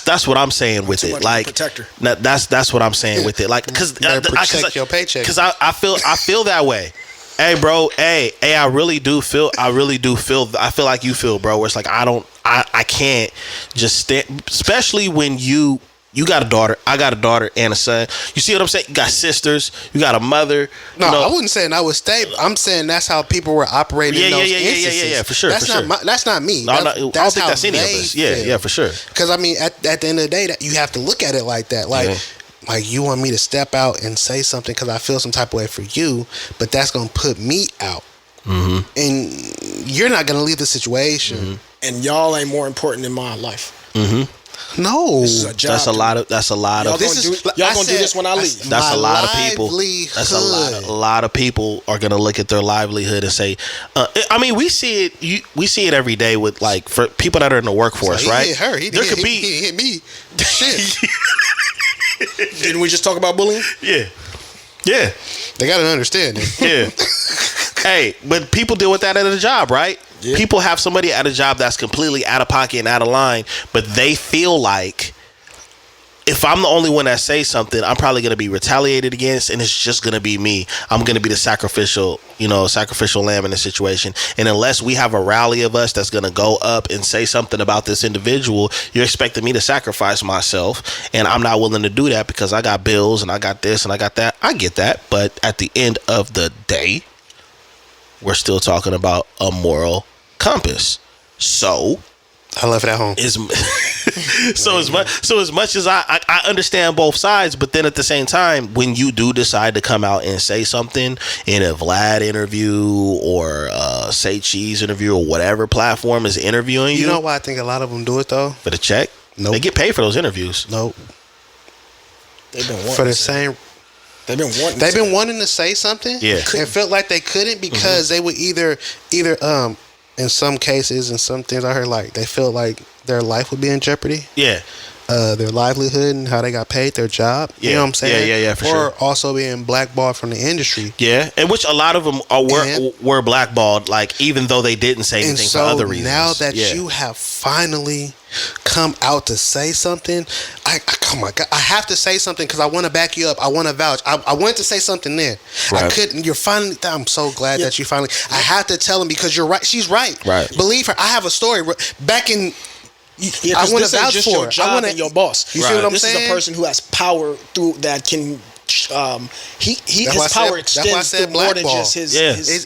That's what I'm saying with it. Like protector. That's what I'm saying with it. Like because protect your paycheck. Because I feel that way. Hey, bro. Hey. I really do feel. I feel like you feel, bro. Where it's like I can't just stand. Especially when you You got a daughter. I got a daughter and a son. You see what I'm saying? You got sisters. You got a mother. No, you know, I wasn't saying I was stable. I'm saying that's how people were operating in those instances. Yeah, for sure. That's that's not me. I don't think that's any of us. Yeah, for sure. Because I mean, at the end of the day, that you have to look at it like that. Like you want me to step out and say something because I feel some type of way for you, but that's gonna put me out, and you're not gonna leave the situation. And y'all ain't more important than my life. No, This is a job. That's a lot of. Y'all gonna do this when I leave. That's a lot of people. That's a lot of people are gonna look at their livelihood and say, I mean, we see it. We see it every day with like for people that are in the workforce, right? He hit her. He hit me. Shit. Didn't we just talk about bullying? Yeah. They gotta understand it. Yeah. Hey, but people deal with that at a job, right? Yeah. People have somebody at a job that's completely out of pocket and out of line, but they feel like if I'm the only one that says something, I'm probably going to be retaliated against, and it's just going to be me. I'm going to be the sacrificial lamb in the situation. And unless we have a rally of us that's going to go up and say something about this individual, you're expecting me to sacrifice myself, and I'm not willing to do that because I got bills and I got this and I got that. I get that, but at the end of the day, we're still talking about a moral compass. So I left it at home. As much as I understand both sides, but then at the same time, when you do decide to come out and say something in a Vlad interview or Say Cheese interview or whatever platform is interviewing you know why I think a lot of them do it though? For the check? Nope. They get paid for those interviews. Nope. They've been wanting for the same. They've been wanting to say something. Yeah. And felt like they couldn't because they would either in some cases and some things I heard like they felt like their life would be in jeopardy. Yeah. Their livelihood and how they got paid, their job. Yeah. You know what I'm saying? Yeah, for sure. Or also being blackballed from the industry. Yeah, and which a lot of them were blackballed, like even though they didn't say anything for other reasons. Now that you have finally come out to say something, oh my God, I have to say something because I want to back you up. I want to vouch. I wanted to say something then. Right. I couldn't. You're finally. I'm so glad that you finally. I have to tell him because you're right. She's right. Right. Believe her. I have a story back in. Yeah, I want to vouch for your job and your boss. You see what I'm saying? This is a person who has power through that can. His power extends through more than just his.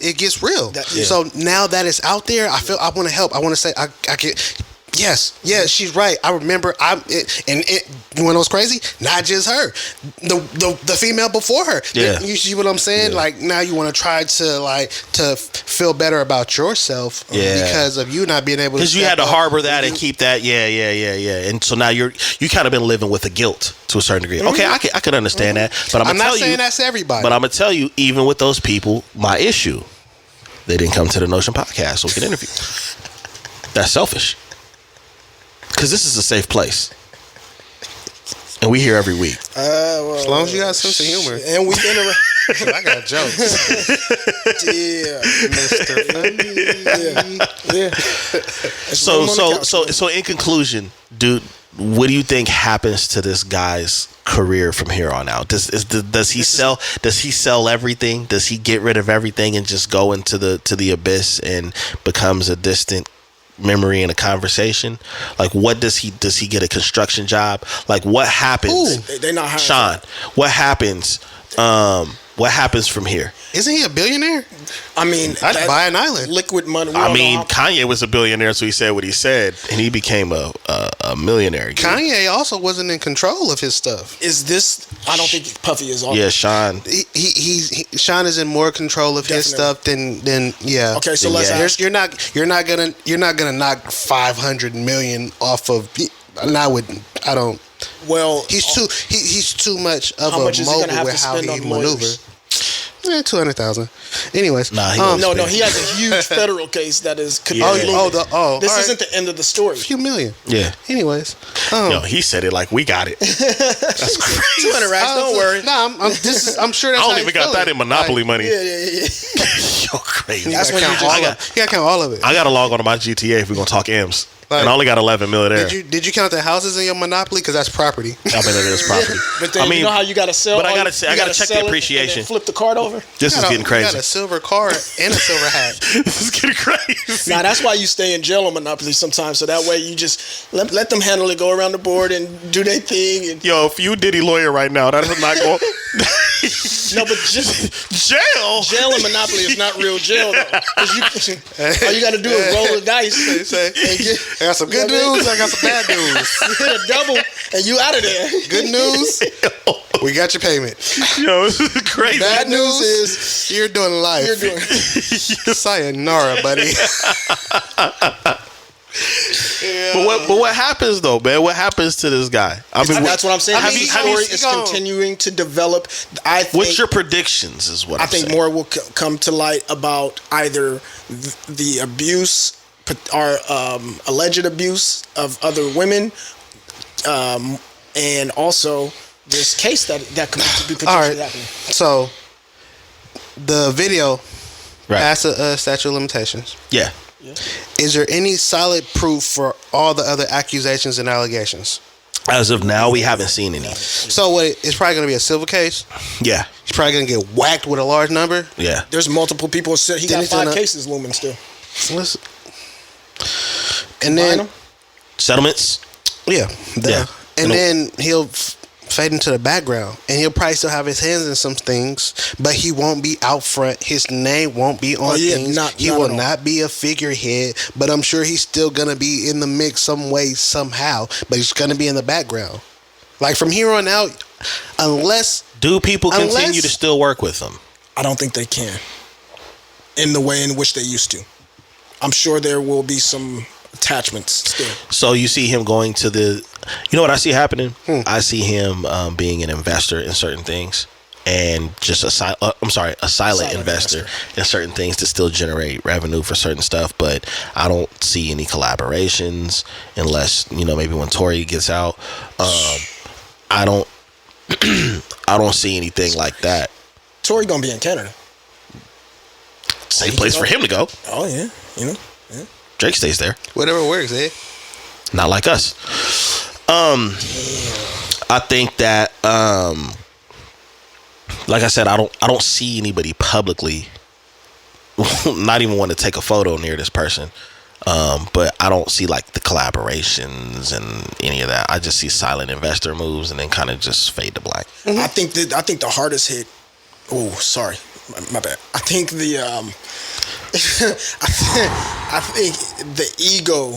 It gets real. So now that it's out there, I feel I want to help. I want to say I can. Yes, she's right. I remember. You want to know what's crazy? Not just her, the female before her. Yeah. You see what I'm saying? Yeah. Like now you want to try to feel better about yourself because of you not being able to. Because you had to harbor that and keep that. Yeah. And so now you kind of been living with the guilt to a certain degree. Okay, I could understand that, but I'm not saying that's everybody. But I'm gonna tell you, even with those people, my issue, they didn't come to the Notion podcast so we can interview. That's selfish. Because this is a safe place. And we here every week. As long as you got a sense of humor. And we interact. I got jokes. Yeah. Mr. Yeah. So in conclusion, dude, what do you think happens to this guy's career from here on out? Does he sell everything? Does he get rid of everything and just go into the abyss and becomes a distant memory in a conversation? Like, what does he get a construction job? Like, what happens? They're not hiring. Sean, what happens? What happens from here? Isn't he a billionaire? I mean, I'd buy an island. Liquid money. I mean, Kanye was a billionaire, so he said what he said, and he became a millionaire. Kanye also wasn't in control of his stuff. Is this? I don't think Puffy is on. Yeah, Sean. Sean is in more control of his stuff than yeah. Okay, so let's ask. You're not gonna knock 500 million off of. And I don't. Well, he's too much of how a much is he mogul gonna have with to how spend he on maneuver. lawyers? 200,000. Anyways, nah, he has a huge federal case that is. This right. Isn't the end of the story. A few million. Yeah. Anyways, he said it like we got it. That's crazy. 200 racks. Don't worry. Nah, I'm sure that's. I don't even got that in Monopoly money. Yeah. You're crazy. You gotta count all of it. I got to log on to my GTA if we're gonna talk M's. Like, and I only got 11 million there. Did you count the houses in your Monopoly? Because that's property. I mean, it is property. But then you know how you got to sell. But I got to check the appreciation. Flip the card over. This is getting crazy. You got a silver card and a silver hat. This is getting crazy. Nah, that's why you stay in jail on Monopoly sometimes. So that way you just let them handle it, go around the board and do their thing. And Yo, if you Diddy lawyer right now, that is not going. no, but just jail in Monopoly is not real jail though. 'Cause all you got to do is roll the dice. I got some good news. I got some bad news. You hit a double and you out of there. Good news. We got your payment. Yo, this is crazy. Bad news is you're doing life. You're doing. Sayonara, buddy. But what happens though, man? What happens to this guy? I mean, that's what I'm saying. Have The you story is continuing to develop. I think, what's your predictions? Is what I think more will come to light about either the abuse or alleged abuse of other women, and also this case that could be potentially happening. So the video right. passed a statute of limitations. Yeah. Is there any solid proof for all the other accusations and allegations? As of now, we haven't seen any. So what? It's probably going to be a civil case. Yeah. He's probably going to get whacked with a large number. Yeah. There's multiple people. He got 5 cases looming still. And then settlements. Yeah. Yeah. And then he'll fade into the background, and he'll probably still have his hands in some things, but he won't be out front. His name won't be on things. He will not be a figurehead, but I'm sure he's still gonna be in the mix some way, somehow. But he's gonna be in the background. Like from here on out, do people continue to still work with him? I don't think they can, in the way in which they used to. I'm sure there will be some attachments still. So you see him going to you know what I see happening? I see him being an investor in certain things, and just a silent investor in certain things to still generate revenue for certain stuff. But I don't see any collaborations unless, maybe when Tory gets out. I don't I don't see anything like that. Tory gonna be in Canada. Safe place for him to go. Oh yeah, Yeah. Drake stays there. Whatever works, eh? Not like us. I think that, like I said, I don't see anybody publicly, not even want to take a photo near this person. But I don't see like the collaborations and any of that. I just see silent investor moves and then kind of just fade to black. Mm-hmm. I think the hardest hit. Oh, sorry, my bad. I think I think the ego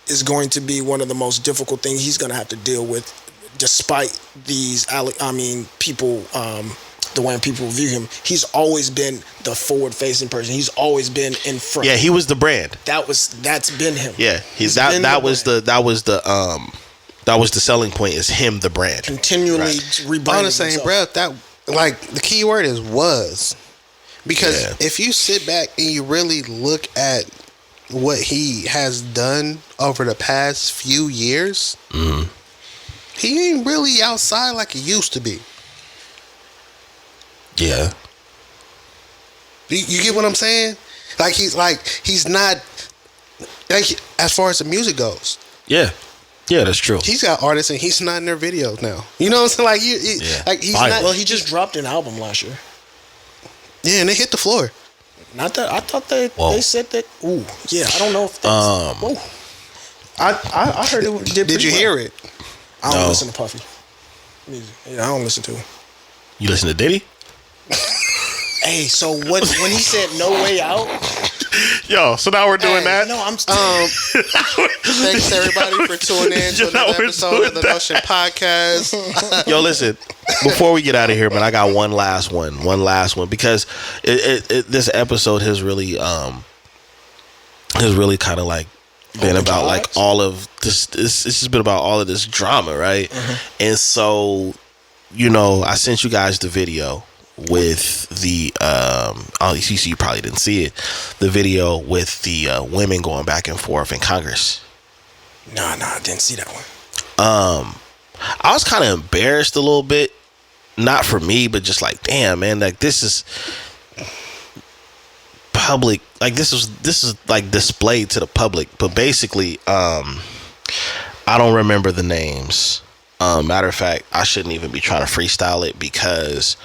is going to be one of the most difficult things he's going to have to deal with, despite these. People. The way people view him, he's always been the forward-facing person. He's always been in front. Yeah, he was the brand. That's been him. Yeah, that was the selling point. Is him the brand continually rebranding on the same breath? That like the key word is was, because if you sit back and you really look at what he has done over the past few years, he ain't really outside like he used to be. Yeah. You get what I'm saying? He's not like as far as the music goes. Yeah, that's true. He's got artists and he's not in their videos now. You know what I'm saying? He's not. Well, he just dropped an album last year. Yeah, and they hit the floor. Not that I thought they said that. Ooh, yeah. I don't know if that's. I heard it did. Did you hear it? I don't listen to Puffy music. Yeah, I don't listen to it. You listen to Diddy? Hey, so when he said "No Way Out"? Yo, so now we're doing that. No, I'm. Thanks everybody for tuning in to another episode of the Notion Podcast. Yo, listen. Before we get out of here, man, I got one last one because this episode has really kind of like been about like all of this. This has been about all of this drama, right? And so, I sent you guys the video with the you probably didn't see it, the video with the women going back and forth in Congress. No, I didn't see that one. I was kind of embarrassed a little bit, not for me, but just like, damn, man, like this is public, like this is like displayed to the public, but basically I don't remember the names. Matter of fact, I shouldn't even be trying to freestyle it because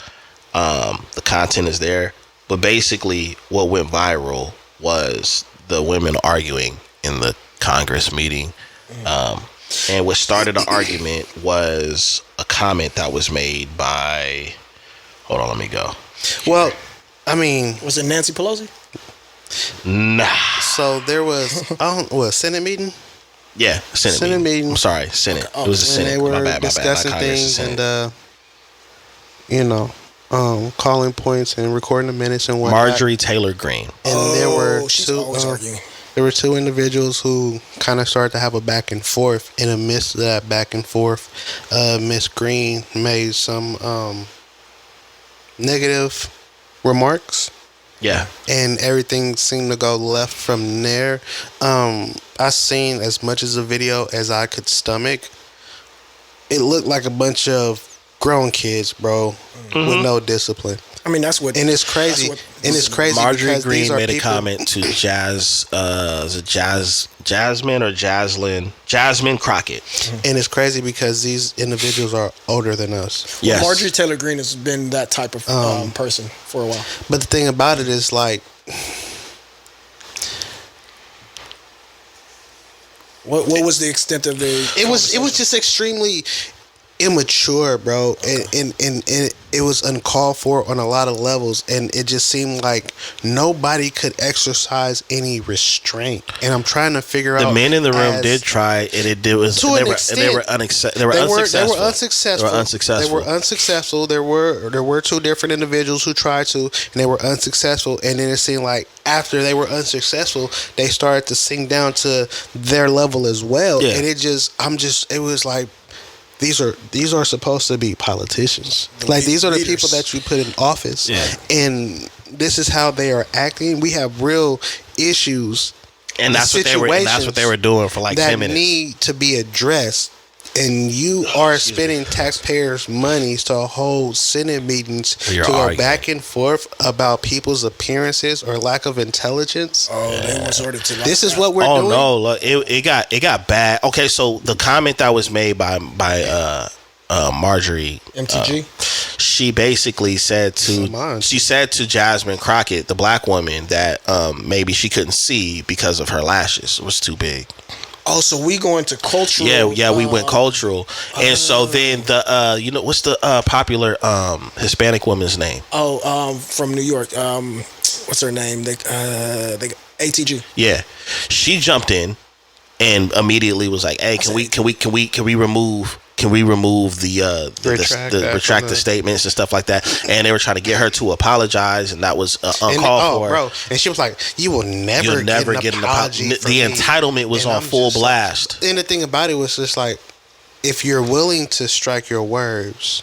the content is there. But basically what went viral was the women arguing in the Congress meeting. And what started the argument was a comment that was made by, hold on, let me go. Well, I mean, Was it Nancy Pelosi? Nah. so there was Senate meeting. Yeah, Senate meeting. I'm sorry, Senate. Okay. It was a And Senate. they were My bad. discussing Not Congress, things the and calling points and recording the minutes and whatnot. Marjorie Taylor Greene. And there were she's two. always arguing. There were two individuals who kind of started to have a back and forth. And amidst that back and forth, Miss Green made some negative remarks. Yeah. And everything seemed to go left from there. I seen as much as the video as I could stomach. It looked like a bunch of grown kids, bro, with no discipline. I mean, that's what. And it's crazy. Marjorie because Greene these are made a people- comment to Jasmine Crockett. And it's crazy because these individuals are older than us. Yes. Marjorie Taylor Greene has been that type of person for a while. But the thing about it is, like, What was the extent of the? it was just extremely immature, bro, and it was uncalled for on a lot of levels, and it just seemed like nobody could exercise any restraint. And I'm trying to figure out, The men in the room did try, and it was to they an were extent, they were unsuccessful. They were unsuccessful. There were two different individuals who tried to, and they were unsuccessful. And then it seemed like after they were unsuccessful, they started to sink down to their level as well. Yeah. And it was like, these are supposed to be politicians. Like, these are the leaders. people that you put in office. Yeah. And this is how they are acting. We have real issues, And that's what they were doing for like that 10 minutes. need to be addressed. And you are spending taxpayers' monies to hold Senate meetings to You're go arguing. back and forth about people's appearances or lack of intelligence. They resorted to. This is what we're Oh doing. no, look, it got bad. Okay, so the comment that was made by Marjorie MTG. she basically said to Jasmine Crockett, the black woman, that maybe she couldn't see because of her lashes. It was too big. Oh, so we going to cultural? Yeah, we went cultural, and so then the what's the popular Hispanic woman's name? From New York. What's her name? They ATG. Yeah, she jumped in and immediately was like, "Hey, can we remove retract the statements and stuff like that?" And they were trying to get her to apologize, and that was uncalled for. Bro. And she was like, "You'll never get an apology." The entitlement was And on I'm full just blast. And the thing about it was just like, if you're willing to strike your words,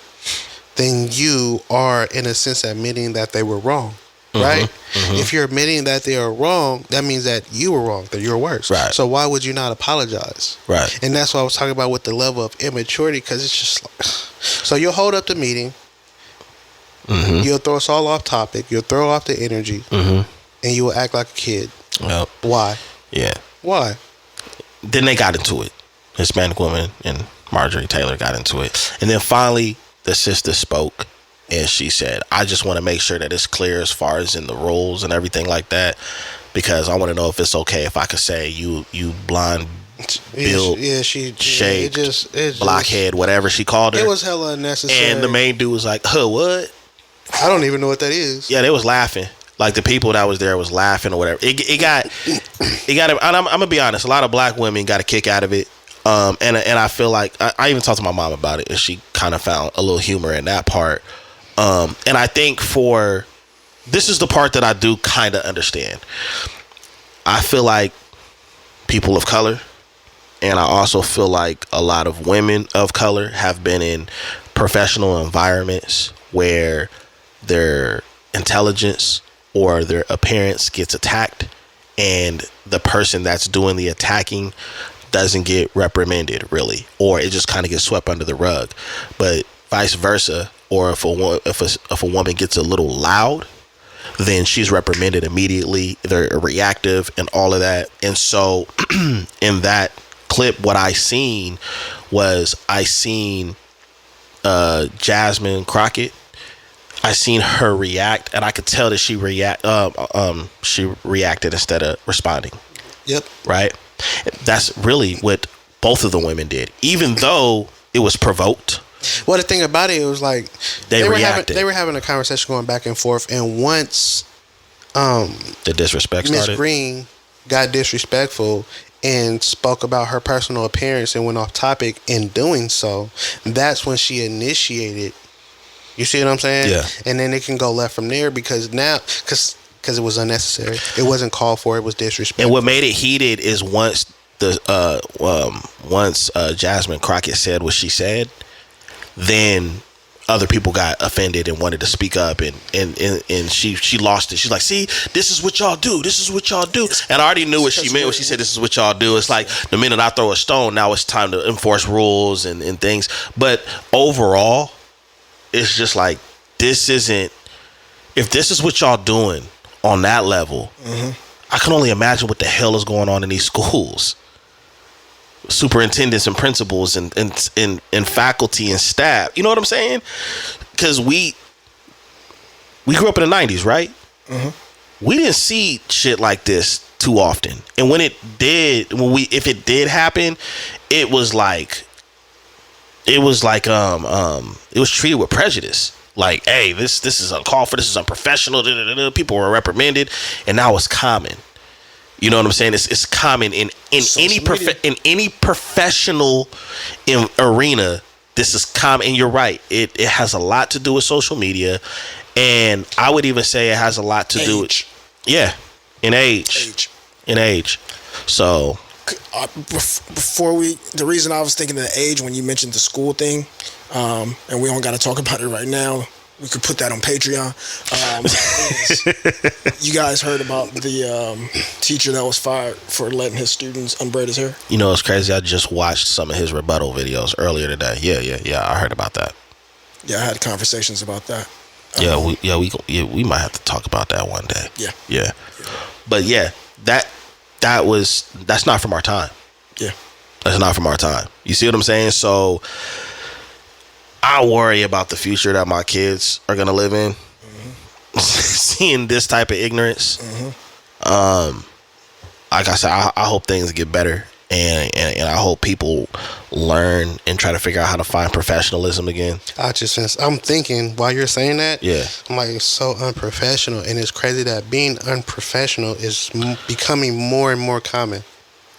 then you are, in a sense, admitting that they were wrong. Right? If you're admitting that they are wrong, that means that you were wrong, that you're worse. Right. So why would you not apologize? Right. And that's what I was talking about with the level of immaturity, because it's just like, so you'll hold up the meeting, you'll throw us all off topic, you'll throw off the energy, and you will act like a kid. Yep. Why? Yeah. Why? Then they got into it. Hispanic woman and Marjorie Taylor got into it. And then finally, the sister spoke. And she said, "I just want to make sure that it's clear as far as in the rules and everything like that, because I want to know if it's okay if I could say you blonde, built, shaped, blockhead, whatever she called her." It was hella unnecessary. And the main dude was like, "Huh, what?" I don't even know what that is. Yeah, they was laughing. Like the people that was there was laughing or whatever. It got. And I'm gonna be honest. A lot of black women got a kick out of it. And I feel like I even talked to my mom about it, and she kind of found a little humor in that part. And I think this is the part that I do kind of understand. I feel like people of color, and I also feel like a lot of women of color have been in professional environments where their intelligence or their appearance gets attacked, and the person that's doing the attacking doesn't get reprimanded really, or it just kind of gets swept under the rug. But vice versa, or if a woman gets a little loud, then she's reprimanded immediately. They're reactive and all of that. And so in that clip, what I seen Jasmine Crockett. I seen her react, and I could tell that she reacted instead of responding. Yep. Right? That's really what both of the women did, even though it was provoked. Well, the thing about it was like they reacted. They were having a conversation going back and forth, and once the disrespect started, Miss Green got disrespectful and spoke about her personal appearance and went off topic in doing so, that's when she initiated. You see what I'm saying? Yeah. And then it can go left from there because it was unnecessary. It wasn't called for. It was disrespectful. And what made it heated is once Jasmine Crockett said what she said, then other people got offended and wanted to speak up, and she lost it. She's like, see, this is what y'all do. This is what y'all do. And I already knew what she meant when she said this is what y'all do. It's like the minute I throw a stone, now it's time to enforce rules and things. But overall, it's just like, this isn't, if this is what y'all doing on that level, I can only imagine what the hell is going on in these schools. Superintendents and principals and faculty and staff. You know what I'm saying? Because we grew up in the 90s, right? We didn't see shit like this too often. And when it did, if it did happen, it was treated with prejudice. Like, hey, this is uncalled for, this is unprofessional, people were reprimanded, and now it's common. You know what I'm saying? It's common in any professional arena. This is common, and you're right. It has a lot to do with social media, and I would even say it has a lot to do with in age. So the reason I was thinking of the age when you mentioned the school thing, and we don't got to talk about it right now. We could put that on Patreon. You guys heard about the teacher that was fired for letting his students unbraid his hair? You know, it's crazy. I just watched some of his rebuttal videos earlier today. Yeah. I heard about that. Yeah, I had conversations about that. We might have to talk about that one day. Yeah. But yeah, that's not from our time. Yeah. That's not from our time. You see what I'm saying? So I worry about the future that my kids are going to live in. Seeing this type of ignorance. Like I said, I hope things get better. And I hope people learn and try to figure out how to find professionalism again. I'm thinking while you're saying that, I'm like, it's so unprofessional. And it's crazy that being unprofessional is becoming more and more common.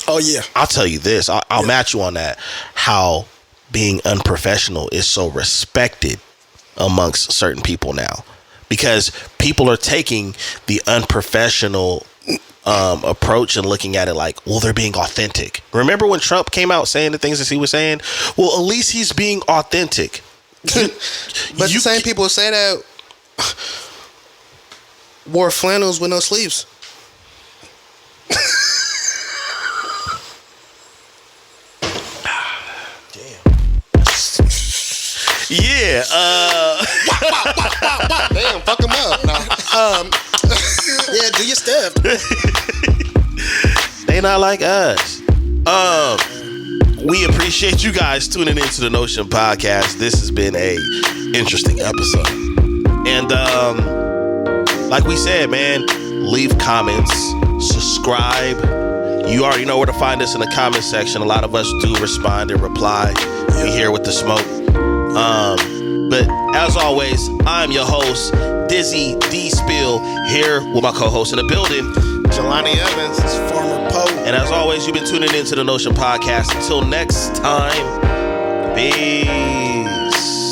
Oh, yeah. I'll tell you this. I'll match you on that. How being unprofessional is so respected amongst certain people now, because people are taking the unprofessional approach and looking at it like, well, they're being authentic. Remember when Trump came out saying the things that he was saying? Well, at least he's being authentic. But the same people say that wore flannels with no sleeves. Yeah. Damn, fuck him up. Yeah, do your stuff. They not like us. We appreciate you guys tuning into the Notion podcast. This has been a interesting episode. And like we said, man, leave comments, subscribe. You already know where to find us in the comment section. A lot of us do respond and reply. We here with the smoke. But as always, I'm your host, Dizzy D Spill, here with my co-host in the building, Jelani Evans, Farmer Poe. And as always, you've been tuning into the Notion podcast. Until next time, peace.